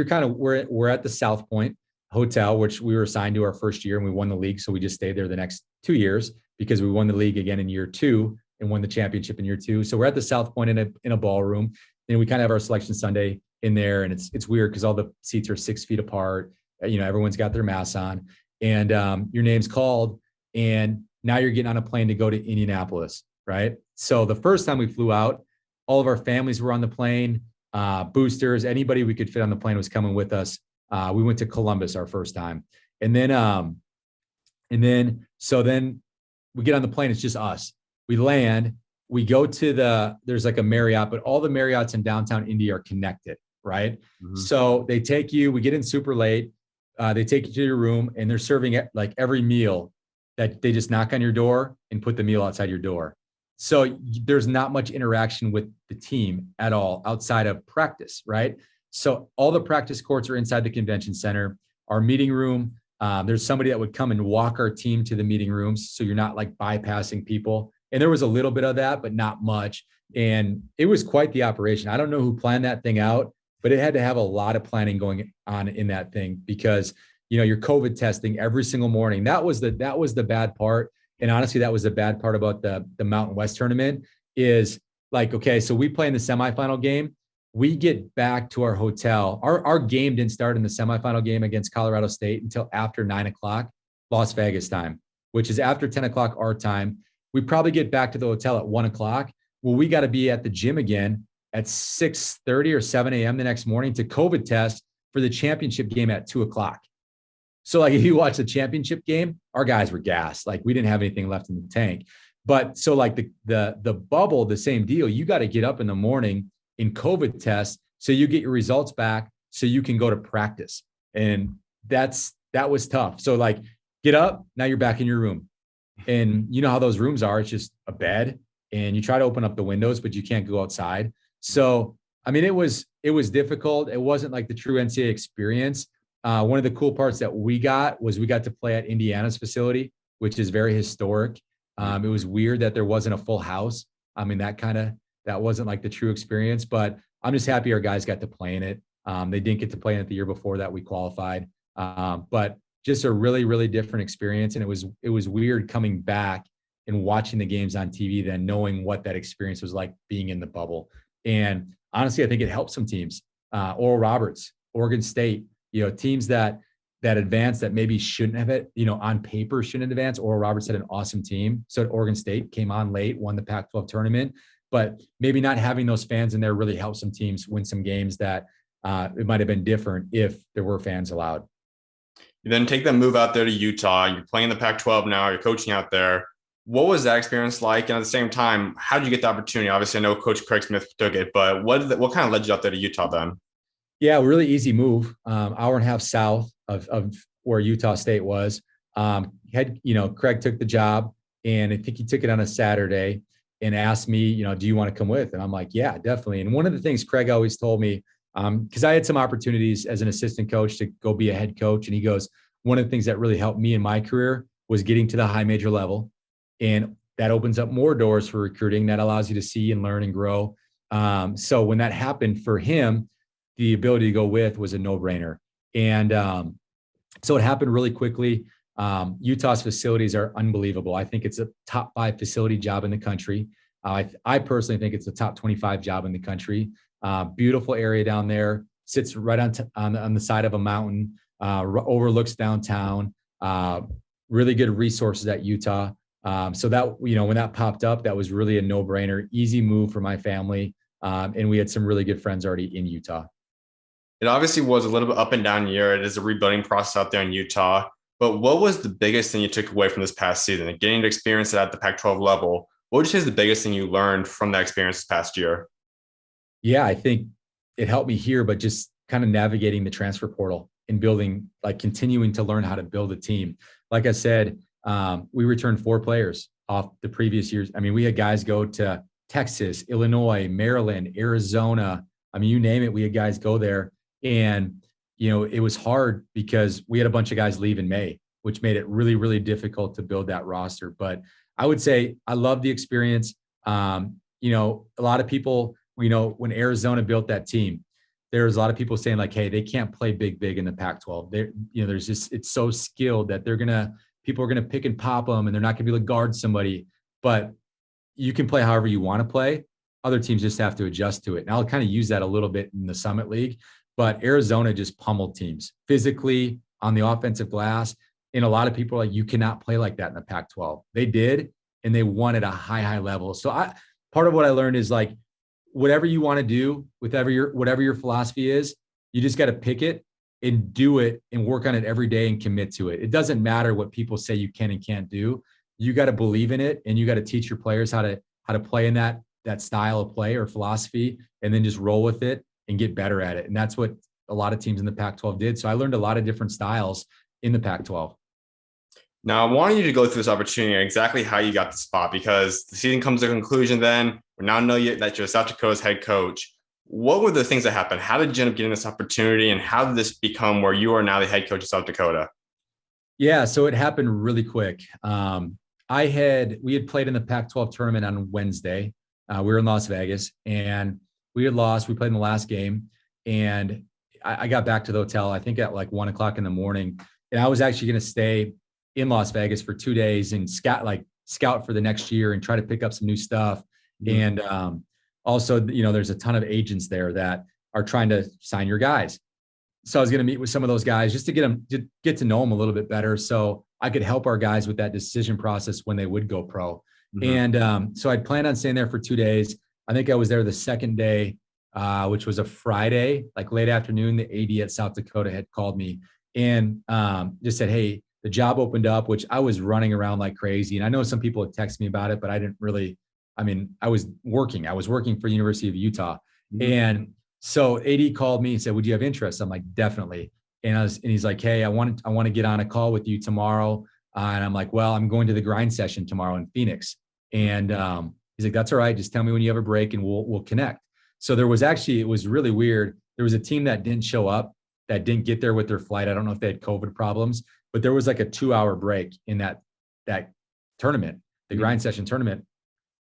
we're at the South Point Hotel, which we were assigned to our first year, and we won the league. So we just stayed there the next 2 years because we won the league again in year 2 and won the championship in year 2. So we're at the South Point in a ballroom, and we kind of have our selection Sunday in there. And it's weird because all the seats are 6 feet apart. Everyone's got their masks on, and your name's called, and now you're getting on a plane to go to Indianapolis, right? So the first time we flew out, all of our families were on the plane, boosters, anybody we could fit on the plane was coming with us. We went to Columbus our first time, and then we get on the plane. It's just us. We land. We go to there's like a Marriott, but all the Marriotts in downtown Indy are connected, right? Mm-hmm. So they take you. We get in super late. They take you to your room, and they're serving like every meal that they just knock on your door and put the meal outside your door. So there's not much interaction with the team at all outside of practice, right? So all the practice courts are inside the convention center. Our meeting room, there's somebody that would come and walk our team to the meeting rooms, so you're not like bypassing people. And there was a little bit of that, but not much. And it was quite the operation. I don't know who planned that thing out, but it had to have a lot of planning going on in that thing because you're COVID testing every single morning. That was the bad part. And honestly, that was the bad part about the Mountain West tournament is like, okay, so we play in the semifinal game. We get back to our hotel. Our game didn't start in the semifinal game against Colorado State until after 9:00 Las Vegas time, which is after 10:00 our time. We probably get back to the hotel at 1:00. Well, we got to be at the gym again at 6:30 or 7 a.m. the next morning to COVID test for the championship game at 2:00. So like if you watch the championship game, our guys were gassed. Like we didn't have anything left in the tank. But so like the bubble, the same deal. You got to get up in the morning in COVID test so you get your results back so you can go to practice. And that was tough. So like get up, now you're back in your room. And you know how those rooms are. It's just a bed and you try to open up the windows, but you can't go outside. So, I mean, it was difficult. It wasn't like the true NCAA experience. One of the cool parts that we got to play at Indiana's facility, which is very historic. It was weird that there wasn't a full house. I mean, that wasn't like the true experience, but I'm just happy our guys got to play in it. They didn't get to play in it the year before that we qualified. But just a really, really different experience. And it was weird coming back and watching the games on TV, then knowing what that experience was like being in the bubble. And honestly, I think it helped some teams. Oral Roberts, Oregon State, teams that advanced that maybe shouldn't have it, on paper shouldn't advance. Oral Roberts had an awesome team. So Oregon State came on late, won the Pac-12 tournament, but maybe not having those fans in there really helped some teams win some games that it might have been different if there were fans allowed. You then take that move out there to Utah. You're playing the Pac-12 now. You're coaching out there. What was that experience like? And at the same time, how did you get the opportunity? Obviously, I know Coach Craig Smith took it, but what kind of led you out there to Utah then? Yeah, really easy move. Hour and a half south of where Utah State was. Craig took the job, and I think he took it on a Saturday and asked me, do you want to come with? And I'm like, yeah, definitely. And one of the things Craig always told me, because I had some opportunities as an assistant coach to go be a head coach, and he goes, one of the things that really helped me in my career was getting to the high major level, and that opens up more doors for recruiting. That allows you to see and learn and grow. So when that happened for him, the ability to go with was a no-brainer. And so it happened really quickly. Utah's facilities are unbelievable. I think it's a top 5 facility job in the country. I personally think it's a top 25 job in the country. Beautiful area down there, sits right on the side of a mountain, overlooks downtown, really good resources at Utah. So that, when that popped up, that was really a no-brainer, easy move for my family. And we had some really good friends already in Utah. It obviously was a little bit up and down year. It is a rebuilding process out there in Utah. But what was the biggest thing you took away from this past season? Getting to experience it at the Pac-12 level, what would you say is the biggest thing you learned from that experience this past year? Yeah, I think it helped me here, but just kind of navigating the transfer portal and building, like continuing to learn how to build a team. Like I said, we returned 4 players off the previous years. I mean, we had guys go to Texas, Illinois, Maryland, Arizona. I mean, you name it, we had guys go there. And, it was hard because we had a bunch of guys leave in May, which made it really, really difficult to build that roster. But I would say I love the experience. A lot of people, when Arizona built that team, there's a lot of people saying like, hey, they can't play big in the Pac-12. There's just, it's so skilled that people are going to pick and pop them and they're not going to be able to guard somebody, but you can play however you want to play. Other teams just have to adjust to it. And I'll kind of use that a little bit in the Summit League, but Arizona just pummeled teams physically on the offensive glass. And a lot of people are like, you cannot play like that in the Pac-12. They did, and they won at a high level. So part of what I learned is like, whatever you want to do, whatever your philosophy is, you just got to pick it and do it and work on it every day and commit to it. It doesn't matter what people say you can and can't do. You got to believe in it, and you got to teach your players how to play in that style of play or philosophy, and then just roll with it and get better at it. And that's what a lot of teams in the Pac-12 did. So I learned a lot of different styles in the Pac-12. Now, I wanted you to go through this opportunity and exactly how you got the spot because the season comes to a conclusion then. We now know that you're South Dakota's head coach. What were the things that happened? How did you end up getting this opportunity and how did this become where you are now the head coach of South Dakota? Yeah, so it happened really quick. We had played in the Pac-12 tournament on Wednesday. We were in Las Vegas and we had lost. We played in the last game, and I got back to the hotel, I think at like 1 o'clock in the morning. And I was actually going to stay in Las Vegas for 2 days and scout for the next year and try to pick up some new stuff. Mm-hmm. And also, there's a ton of agents there that are trying to sign your guys. So I was going to meet with some of those guys just to get to know them a little bit better, so I could help our guys with that decision process when they would go pro. Mm-hmm. And so I'd planned on staying there for 2 days. I think I was there the second day, which was a Friday, like late afternoon. The AD at South Dakota had called me and just said, "Hey, the job opened up," which I was running around like crazy. And I know some people had texted me about it, but I didn't really. I mean, I was working for the University of Utah, mm-hmm. And so AD called me and said, "Would you have interest?" I'm like, "Definitely." And he's like, "Hey, I want to get on a call with you tomorrow." And I'm like, "Well, I'm going to the grind session tomorrow in Phoenix." And he's like, "That's all right. Just tell me when you have a break and we'll connect." So it was really weird. There was a team that didn't show up, that didn't get there with their flight. I don't know if they had COVID problems, but there was like a 2-hour break in that tournament, the grind session tournament.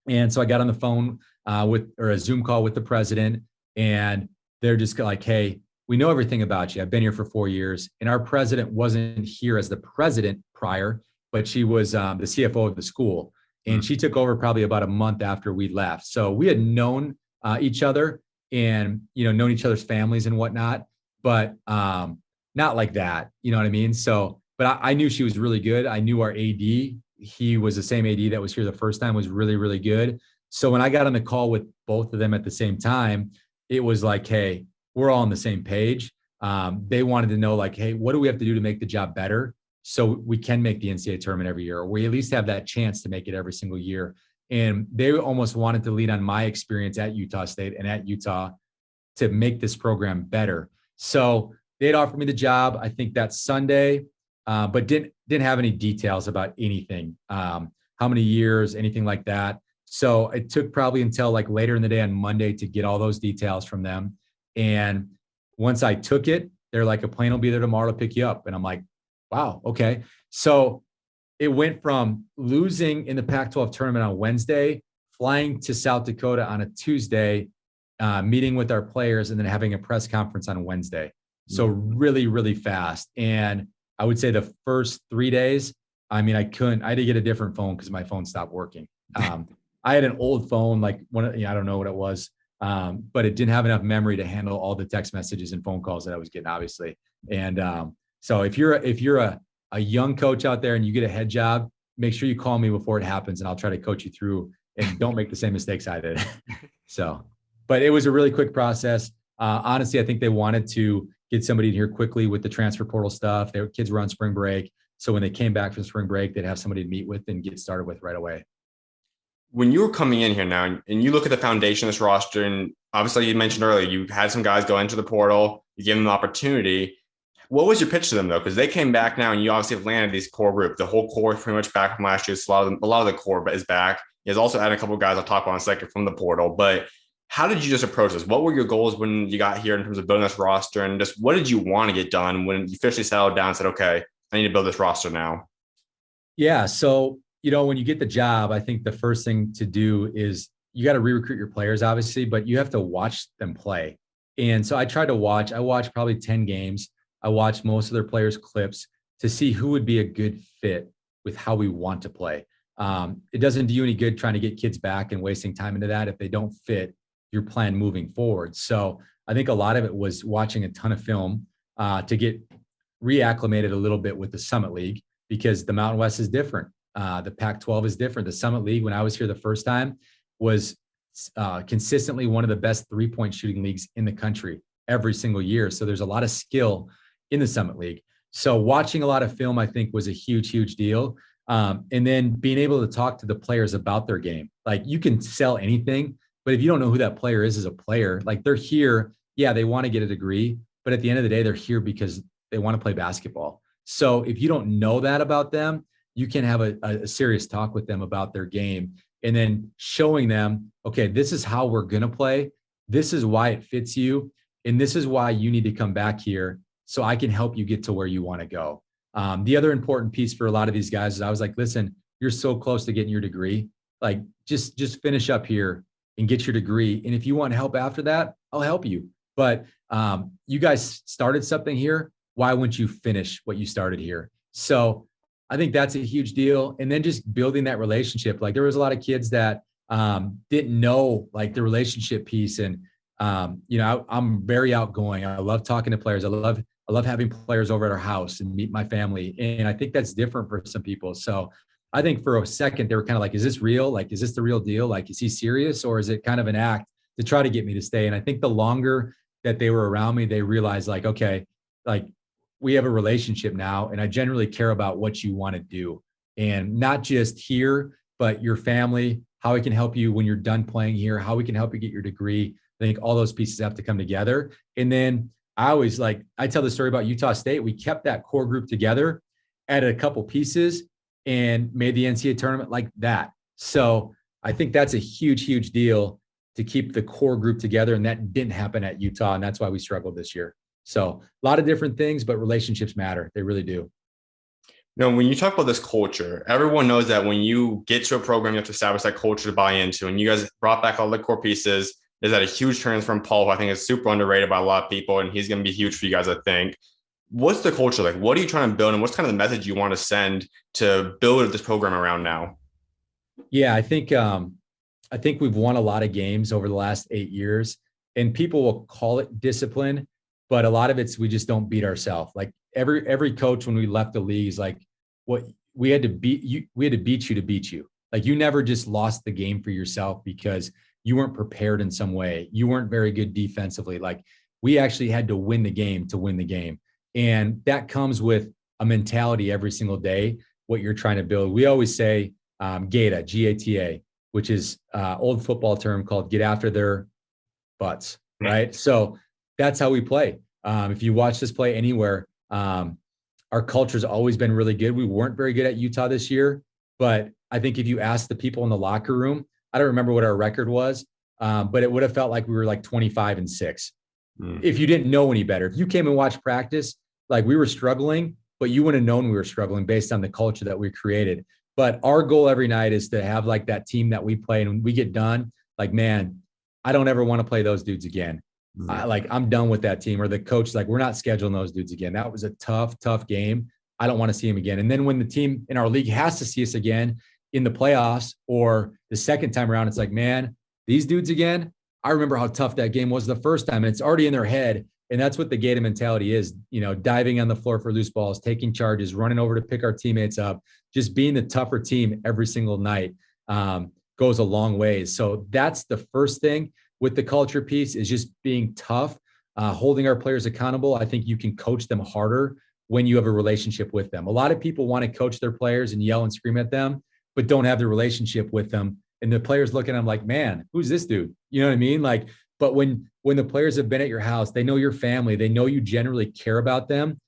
And so I got on the phone or a Zoom call with the president, and they're just like, "Hey, we know everything about you. I've been here for 4 years." And our president wasn't here as the president prior, but she was the CFO of the school. And she took over probably about a month after we left. So we had known each other and, known each other's families and whatnot, but not like that. You know what I mean? So, but I knew she was really good. I knew our AD, he was the same AD that was here the first time, was really, really good. So when I got on the call with both of them at the same time, it was like, hey, we're all on the same page. They wanted to know like, hey, what do we have to do to make the job better so we can make the NCAA tournament every year, or we at least have that chance to make it every single year. And they almost wanted to lean on my experience at Utah State and at Utah to make this program better. So they'd offered me the job, I think that Sunday, but didn't have any details about anything, how many years, anything like that. So it took probably until like later in the day on Monday to get all those details from them. And once I took it, they're like, "A plane will be there tomorrow to pick you up." And I'm like, wow, okay. So it went from losing in the Pac-12 tournament on Wednesday, flying to South Dakota on a Tuesday, meeting with our players, and then having a press conference on Wednesday. So really, really fast. And I would say the first 3 days, I mean, I had to get a different phone because my phone stopped working. I had an old phone, like I don't know what it was, but it didn't have enough memory to handle all the text messages and phone calls that I was getting, obviously. And so if you're a young coach out there and you get a head job, make sure you call me before it happens, and I'll try to coach you through, and don't make the same mistakes I did. So, but it was a really quick process. Honestly, I think they wanted to get somebody in here quickly with the transfer portal stuff. Their kids were on spring break, so when they came back from spring break, they'd have somebody to meet with and get started with right away. When you were coming in here now and you look at the foundation of this roster, and obviously you mentioned earlier, you had some guys go into the portal, you gave them the opportunity. What was your pitch to them though? Because they came back now and you obviously have landed these core group. The whole core is pretty much back from last year. So a lot of the core is back. He has also added a couple of guys I'll talk about in a second from the portal. But how did you just approach this? What were your goals when you got here in terms of building this roster? And just what did you want to get done when you officially settled down and said, okay, I need to build this roster now? Yeah. So, when you get the job, I think the first thing to do is you got to re-recruit your players, obviously, but you have to watch them play. And so I watched probably 10 games. I watched most of their players' clips to see who would be a good fit with how we want to play. It doesn't do you any good trying to get kids back and wasting time into that if they don't fit your plan moving forward. So I think a lot of it was watching a ton of film to get reacclimated a little bit with the Summit League, because the Mountain West is different. The Pac-12 is different. The Summit League, when I was here the first time, was consistently one of the best three-point shooting leagues in the country every single year. So there's a lot of skill in the Summit League. So watching a lot of film, I think, was a huge, huge deal. And then being able to talk to the players about their game. Like, you can sell anything, but if you don't know who that player is as a player, like, they're here, yeah, they want to get a degree, but at the end of the day, they're here because they want to play basketball. So if you don't know that about them, you can have a serious talk with them about their game, and then showing them, okay, this is how we're going to play. This is why it fits you. And this is why you need to come back here so I can help you get to where you want to go. The other important piece for a lot of these guys is I was like, listen, you're so close to getting your degree. Like, just finish up here and get your degree. And if you want help after that, I'll help you. But you guys started something here. Why wouldn't you finish what you started here? So I think that's a huge deal. And then just building that relationship. Like, there was a lot of kids that didn't know like the relationship piece. And I'm very outgoing. I love talking to players. I love having players over at our house and meet my family. And I think that's different for some people. So I think for a second, they were kind of like, is this real? Like, is this the real deal? Like, is he serious, or is it kind of an act to try to get me to stay? And I think the longer that they were around me, they realized like, okay, like, we have a relationship now, and I generally care about what you want to do, and not just here, but your family, how we can help you when you're done playing here, how we can help you get your degree. I think all those pieces have to come together. And then I tell the story about Utah State. We kept that core group together, added a couple pieces, and made the NCAA tournament like that. So I think that's a huge, huge deal to keep the core group together. And that didn't happen at Utah. And that's why we struggled this year. So a lot of different things, but relationships matter. They really do. Now, when you talk about this culture, everyone knows that when you get to a program, you have to establish that culture to buy into. And you guys brought back all the core pieces. Is that a huge transfer from Paul, who I think is super underrated by a lot of people, and he's going to be huge for you guys, I think. What's the culture like? What are you trying to build, and what's kind of the message you want to send to build this program around now? Yeah, I think we've won a lot of games over the last 8 years, and people will call it discipline, but a lot of it's we just don't beat ourselves. Like every coach when we left the league is like, what we had to beat you to beat you. Like, you never just lost the game for yourself because you weren't prepared in some way. You weren't very good defensively. Like, we actually had to win the game to win the game. And that comes with a mentality every single day, what you're trying to build. We always say GATA, G-A-T-A, which is old football term called get after their butts, right? So that's how we play. If you watch this play anywhere, our culture's always been really good. We weren't very good at Utah this year, but I think if you ask the people in the locker room, I don't remember what our record was, but it would have felt like we were like 25-6. If you didn't know any better. If you came and watched practice, like, we were struggling, but you wouldn't have known we were struggling based on the culture that we created. But our goal every night is to have like that team that we play, and when we get done, like, man, I don't ever want to play those dudes again. I'm done with that team. Or the coach, like, we're not scheduling those dudes again. That was a tough game. I don't want to see them again. And then when the team in our league has to see us again in the playoffs or the second time around, it's like, man, these dudes again, I remember how tough that game was the first time, and it's already in their head. And that's what the Gator mentality is, diving on the floor for loose balls, taking charges, running over to pick our teammates up, just being the tougher team every single night goes a long ways. So that's the first thing with the culture piece, is just being tough, holding our players accountable. I think you can coach them harder when you have a relationship with them. A lot of people want to coach their players and yell and scream at them, but don't have the relationship with them. And the players look at them like, man, who's this dude? You know what I mean? Like, but when the players have been at your house, they know your family, they know you generally care about them.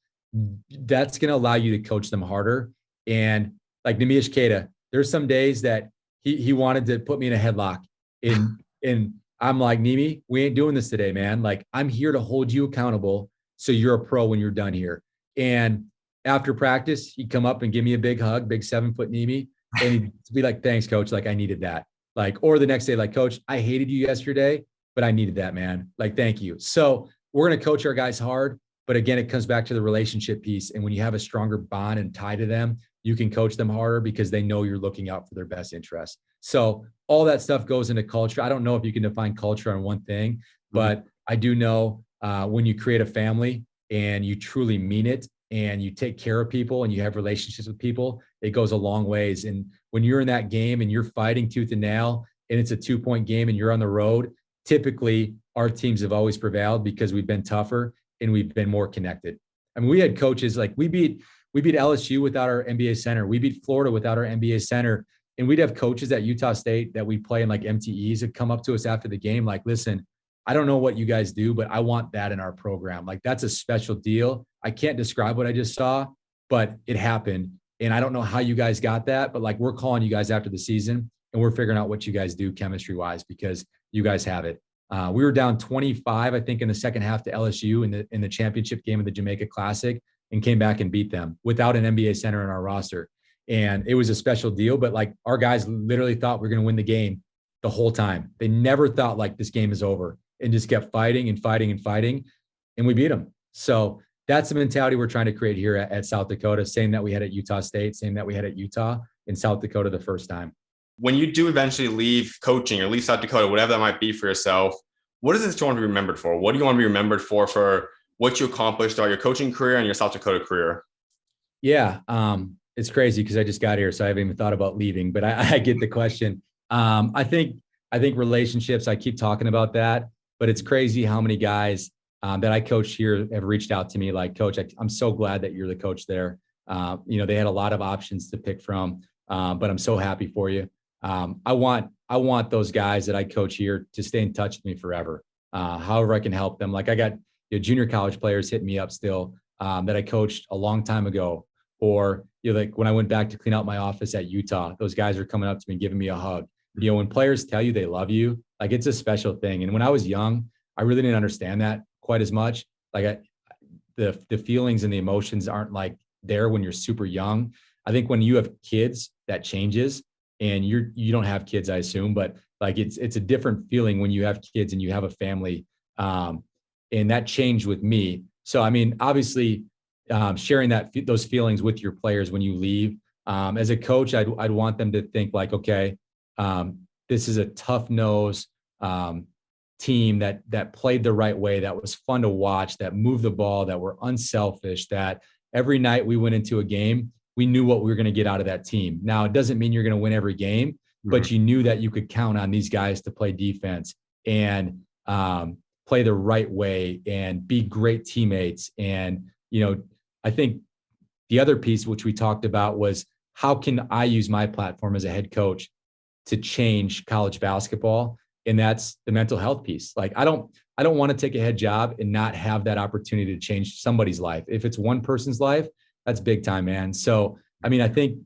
That's going to allow you to coach them harder. And like Neemias Queta, there's some days that he wanted to put me in a headlock, and I'm like, Nemi, we ain't doing this today, man. Like, I'm here to hold you accountable so you're a pro when you're done here. And after practice, he'd come up and give me a big hug, big 7-foot Nemi, and he'd be like, thanks, coach. Like, I needed that. Like, or the next day, like, coach, I hated you yesterday, but I needed that, man. Like, thank you. So we're going to coach our guys hard. But again, it comes back to the relationship piece. And when you have a stronger bond and tie to them, you can coach them harder because they know you're looking out for their best interest. So all that stuff goes into culture. I don't know if you can define culture on one thing, but I do know when you create a family and you truly mean it and you take care of people and you have relationships with people, it goes a long ways. And when you're in that game and you're fighting tooth and nail and it's a 2-point game and you're on the road, typically our teams have always prevailed because we've been tougher and we've been more connected. I mean, we had coaches like we beat LSU without our NBA center. We beat Florida without our NBA center. And we'd have coaches at Utah State that we play in like MTEs that come up to us after the game like, listen, I don't know what you guys do, but I want that in our program. Like, that's a special deal. I can't describe what I just saw, but it happened. And I don't know how you guys got that, but like we're calling you guys after the season and we're figuring out what you guys do chemistry wise because you guys have it. We were down 25, I think, in the second half to LSU in the championship game of the Jamaica Classic and came back and beat them without an NBA center in our roster. And it was a special deal, but like our guys literally thought we were going to win the game the whole time. They never thought like this game is over and just kept fighting and fighting and fighting. And we beat them. So that's the mentality we're trying to create here at South Dakota. Same that we had at Utah State, same that we had at Utah in South Dakota the first time. When you do eventually leave coaching or leave South Dakota, whatever that might be for yourself, what is this you want to be remembered for? What do you want to be remembered for what you accomplished throughout your coaching career and your South Dakota career? Yeah, it's crazy because I just got here, so I haven't even thought about leaving, but I get the question. I think relationships, I keep talking about that, but it's crazy how many guys that I coach here have reached out to me like, Coach, I'm so glad that you're the coach there. They had a lot of options to pick from, but I'm so happy for you. I want those guys that I coach here to stay in touch with me forever. However I can help them. Like I got junior college players hitting me up still that I coached a long time ago. Or, like when I went back to clean out my office at Utah, those guys are coming up to me and giving me a hug. When players tell you they love you, like it's a special thing. And when I was young, I really didn't understand that quite as much. Like the feelings and the emotions aren't like there when you're super young. I think when you have kids, that changes. And you don't have kids, I assume, but like it's a different feeling when you have kids and you have a family. And that changed with me. So, I mean, obviously, sharing those feelings with your players when you leave. As a coach, I'd want them to think like, okay, this is a tough-nosed team that played the right way, that was fun to watch, that moved the ball, that were unselfish, that every night we went into a game, we knew what we were going to get out of that team. Now, it doesn't mean you're going to win every game, but you knew that you could count on these guys to play defense and play the right way and be great teammates. And, I think the other piece, which we talked about, was how can I use my platform as a head coach to change college basketball? And that's the mental health piece. Like, I don't want to take a head job and not have that opportunity to change somebody's life. If it's one person's life, that's big time, man. So, I mean, I think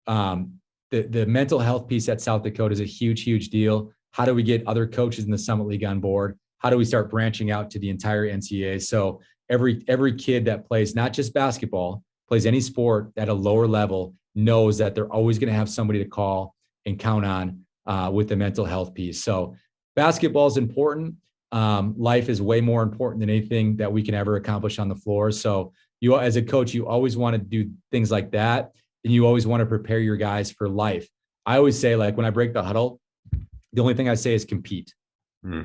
the mental health piece at South Dakota is a huge, huge deal. How do we get other coaches in the Summit League on board? How do we start branching out to the entire NCAA? So every kid that plays, not just basketball, plays any sport at a lower level, knows that they're always going to have somebody to call and count on with the mental health piece. So basketball is important. Life is way more important than anything that we can ever accomplish on the floor. So you, as a coach, you always want to do things like that. And you always want to prepare your guys for life. I always say, like, when I break the huddle, the only thing I say is compete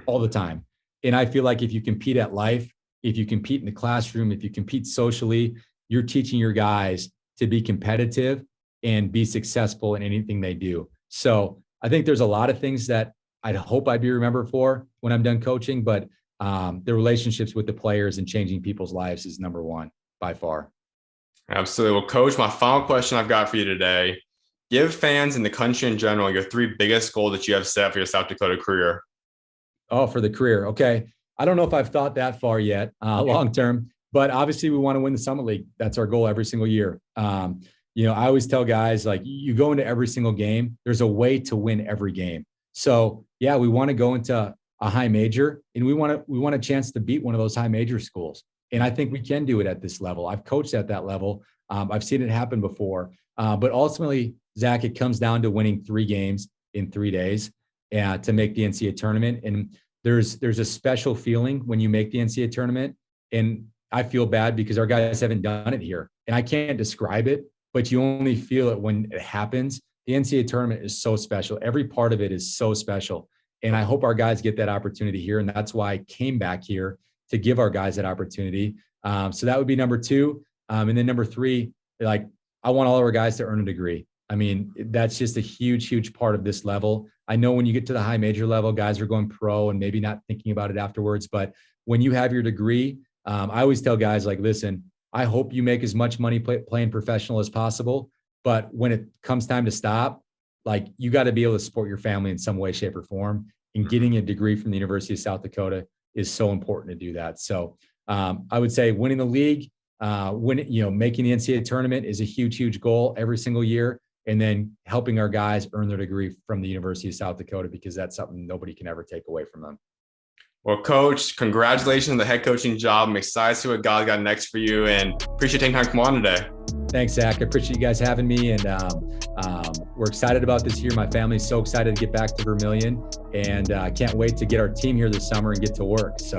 all the time. And I feel like if you compete at life, if you compete in the classroom, if you compete socially, you're teaching your guys to be competitive and be successful in anything they do. So I think there's a lot of things that I'd hope I'd be remembered for when I'm done coaching, but the relationships with the players and changing people's lives is number one by far. Absolutely. Well, Coach, my final question I've got for you today: give fans in the country in general your three biggest goals that you have set for your South Dakota career. Oh, for the career. Okay. I don't know if I've thought that far yet, long term, but obviously we want to win the Summit League. That's our goal every single year. I always tell guys, like, you go into every single game, there's a way to win every game. So yeah, we want to go into a high major and we want a chance to beat one of those high major schools. And I think we can do it at this level. I've coached at that level. I've seen it happen before. But ultimately, Zach, it comes down to winning 3 games in 3 days to make the NCAA tournament. And there's a special feeling when you make the NCAA tournament. And I feel bad because our guys haven't done it here. And I can't describe it, but you only feel it when it happens. The NCAA tournament is so special. Every part of it is so special. And I hope our guys get that opportunity here. And that's why I came back here, to give our guys that opportunity. So that would be number 2. And then number 3, like, I want all of our guys to earn a degree. I mean, that's just a huge, huge part of this level. I know when you get to the high major level, guys are going pro and maybe not thinking about it afterwards. But when you have your degree, I always tell guys, like, listen, I hope you make as much money playing professional as possible. But when it comes time to stop, like, you got to be able to support your family in some way, shape, or form. And getting a degree from the University of South Dakota is so important to do that. So I would say winning the league, making the NCAA tournament is a huge, huge goal every single year. And then helping our guys earn their degree from the University of South Dakota, because that's something nobody can ever take away from them. Well, Coach, congratulations on the head coaching job. I'm excited to see what God got next for you, and appreciate taking time to come on today. Thanks, Zach. I appreciate you guys having me, and we're excited about this year. My family's so excited to get back to Vermilion, and I can't wait to get our team here this summer and get to work. So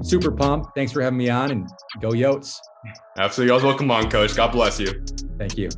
super pumped. Thanks for having me on, and go Yotes. Absolutely. You're always welcome on, Coach. God bless you. Thank you.